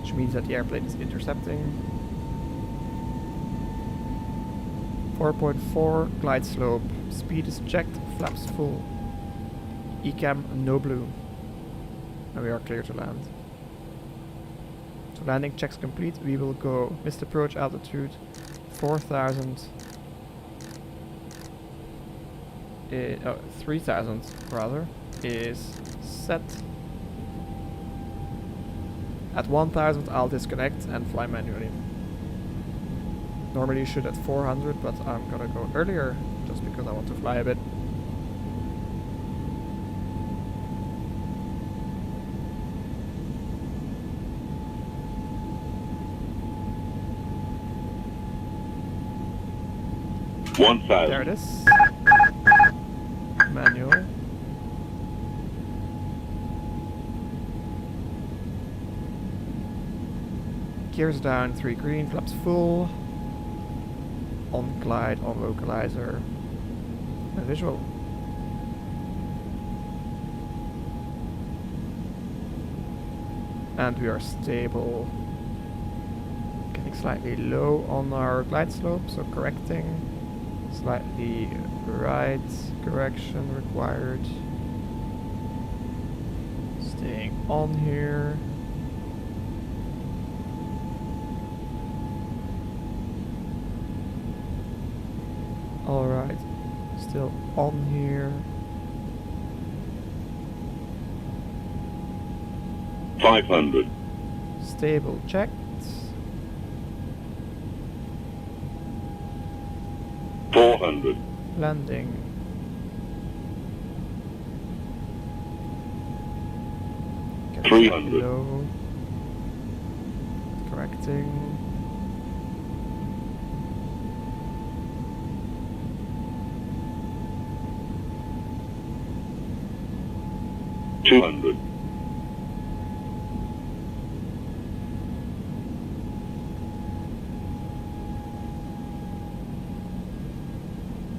which means that the airplane is intercepting. 4.4 glide slope. Speed is checked. Flaps full. ECAM no blue. And we are clear to land. So landing checks complete. We will go missed approach altitude 4000. 3000 rather is set. At 1000 I'll disconnect and fly manually. Normally you should at 400, but I'm gonna go earlier just because I want to fly a bit. There it is. manual. Gears down, 3 green, flaps full. On glide, on localizer. A visual. And we are stable. Getting slightly low on our glide slope, so correcting. Slightly right correction required. Staying on here. Alright, still on here. 500. Stable checked. 400. Landing. Get 300. low. Correcting. 200.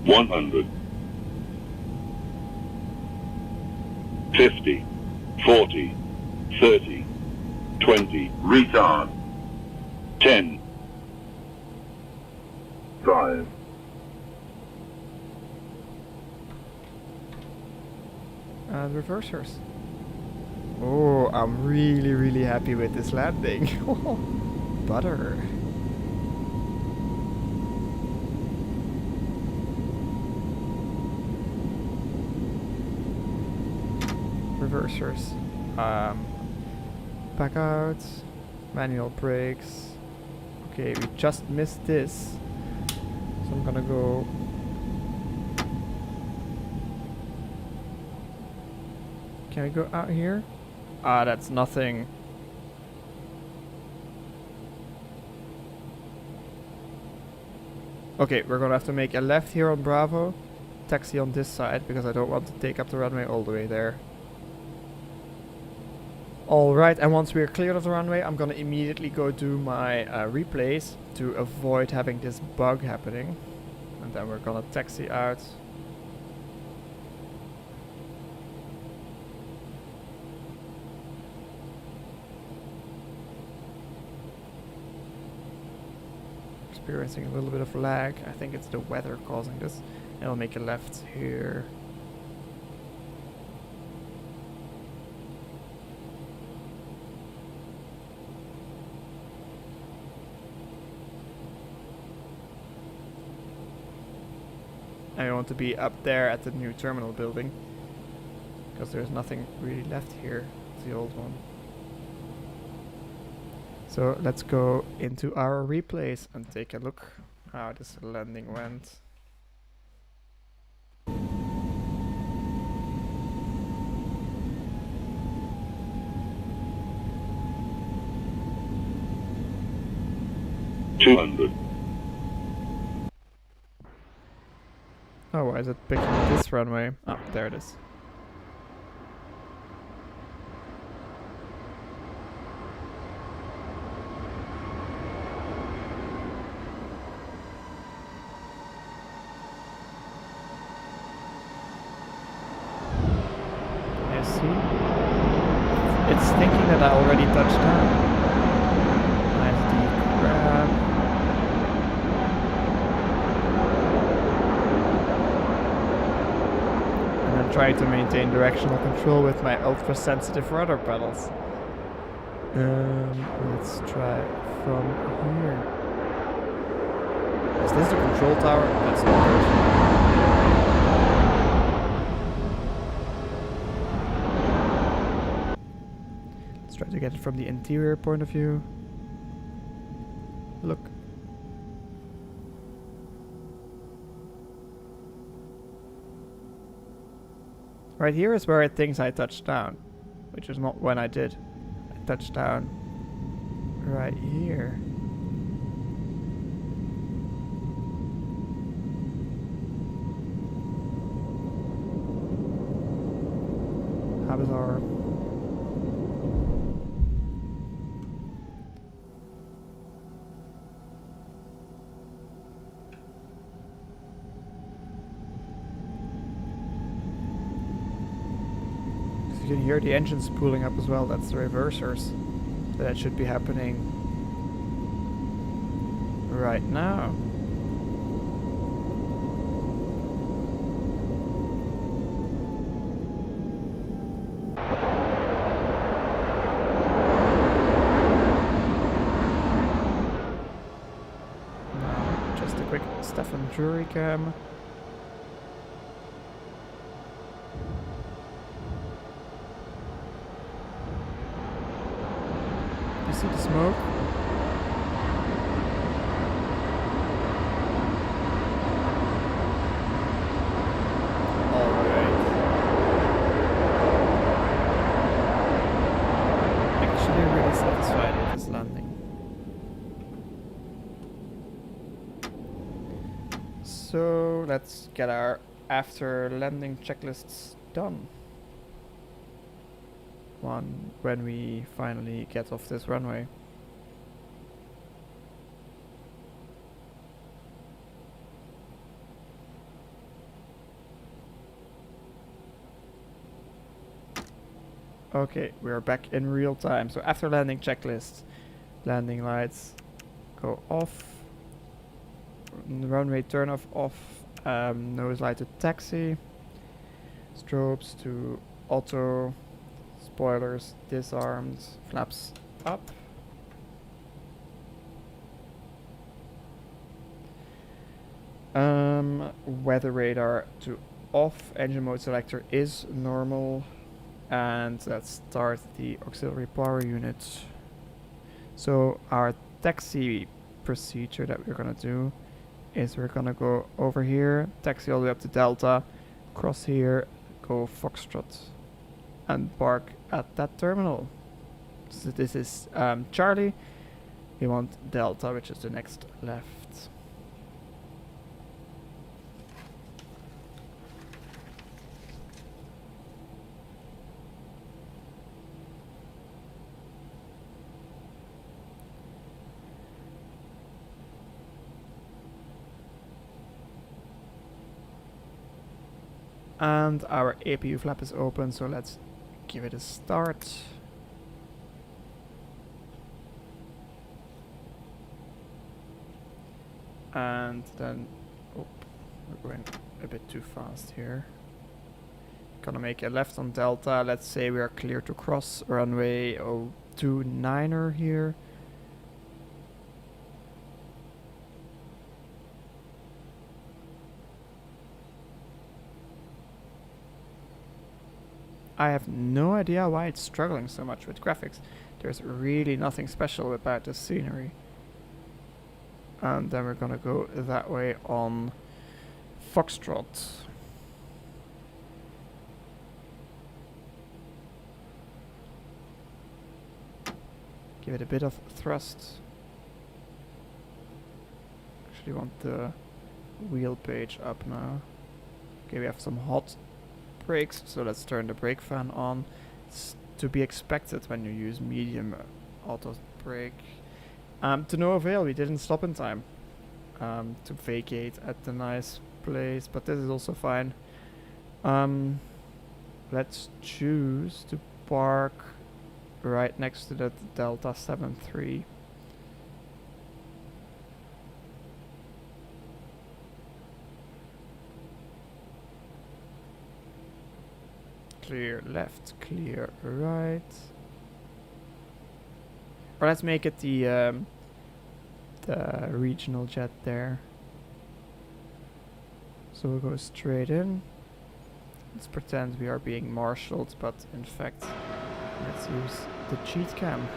100. 50. 40. 30. 20. Retard. 10. 5. And reversers. Oh, I'm really happy with this landing. Butter. Reversers. Back out. Manual brakes. Okay, we just missed this. So I'm gonna go. Can we go out here? Ah, that's nothing. Okay, we're gonna have to make a left here on Bravo. Taxi on this side, because I don't want to take up the runway all the way there. Alright, and once we're cleared of the runway, I'm gonna immediately go do my replays to avoid having this bug happening. And then we're gonna taxi out. Experiencing a little bit of lag. I think it's the weather causing this. And I'll make a left here. I want to be up there at the new terminal building, because there's nothing really left here. It's the old one. So let's go into our replays and take a look how this landing went. $200. Oh, why is it picking this runway? Oh, there it is. You see? It's thinking that I already touched down. Nice deep grab. Try to maintain directional control with my ultra sensitive rudder pedals. Let's try from here. Is this the control tower? That's not good. Let's try to get it from the interior point of view. Look. Right here is where it thinks I touched down, which is not when I did. I touched down right here. How bizarre. You can hear the engines spooling up as well. That's the reversers. So that should be happening right now. Now, just a quick Stefan Jury cam. You see the smoke? Alright. Actually really satisfied with this landing. So let's get our after landing checklists done. When we finally get off this runway. Okay, we're back in real time. So after landing checklist, landing lights go off, runway turn off, nose light to taxi, strobes to auto, spoilers disarmed, flaps up. Weather radar to off, engine mode selector is normal, and let's start the auxiliary power unit. So our taxi procedure that we're gonna do is we're gonna go over here, taxi all the way up to Delta, cross here, go Foxtrot, and park at that terminal. So this is Charlie. We want Delta, which is the next left. And our APU flap is open, so let's give it a start. And then, oh, we're going a bit too fast here. Gonna make a left on Delta. Let's say we are clear to cross runway 029er here. I have no idea why it's struggling so much with graphics. There's really nothing special about the scenery. And then we're gonna go that way on Foxtrot. Give it a bit of thrust. Actually want the wheel page up now. Okay, we have some hot brakes, so let's turn the brake fan on. It's to be expected when you use medium auto brake. To no avail, we didn't stop in time to vacate at the nice place, but this is also fine. Let's choose to park right next to the Delta 73. Clear left, clear right. Or let's make it the regional jet there. So we'll go straight in. Let's pretend we are being marshaled, but in fact, let's use the cheat cam.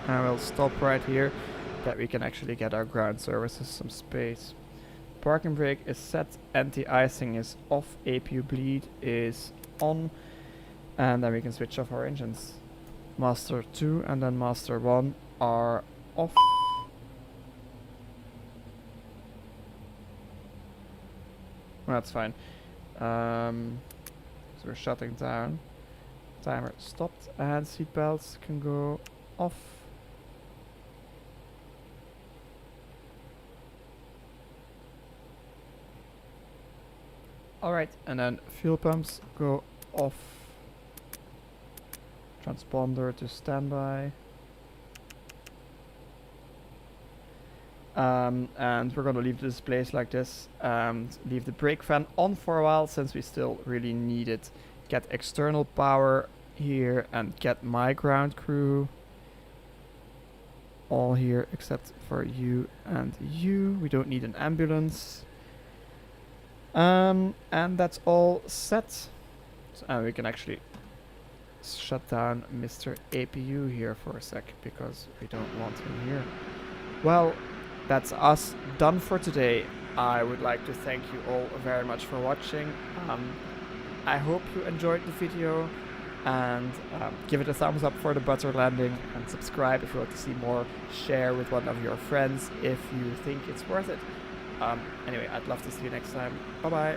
I will stop right here. that we can actually get our ground services some space. Parking brake is set, anti-icing is off, APU bleed is on, and then we can switch off our engines. Master 2 and then Master 1 are off. That's fine. So we're shutting down. Timer stopped and seatbelts can go off. Alright, and then fuel pumps go off. Transponder to standby. And we're gonna leave this place like this and leave the brake fan on for a while since we still really need it. Get external power here and get my ground crew all here except for you and you. We don't need an ambulance. And that's all set. So, and we can actually shut down Mr. APU here for a sec because we don't want him here. Well, that's us done for today. I would like to thank you all very much for watching. I hope you enjoyed the video, and give it a thumbs up for the butter landing and subscribe if you want to see more. Share with one of your friends if you think it's worth it. Anyway, I'd love to see you next time. Bye bye.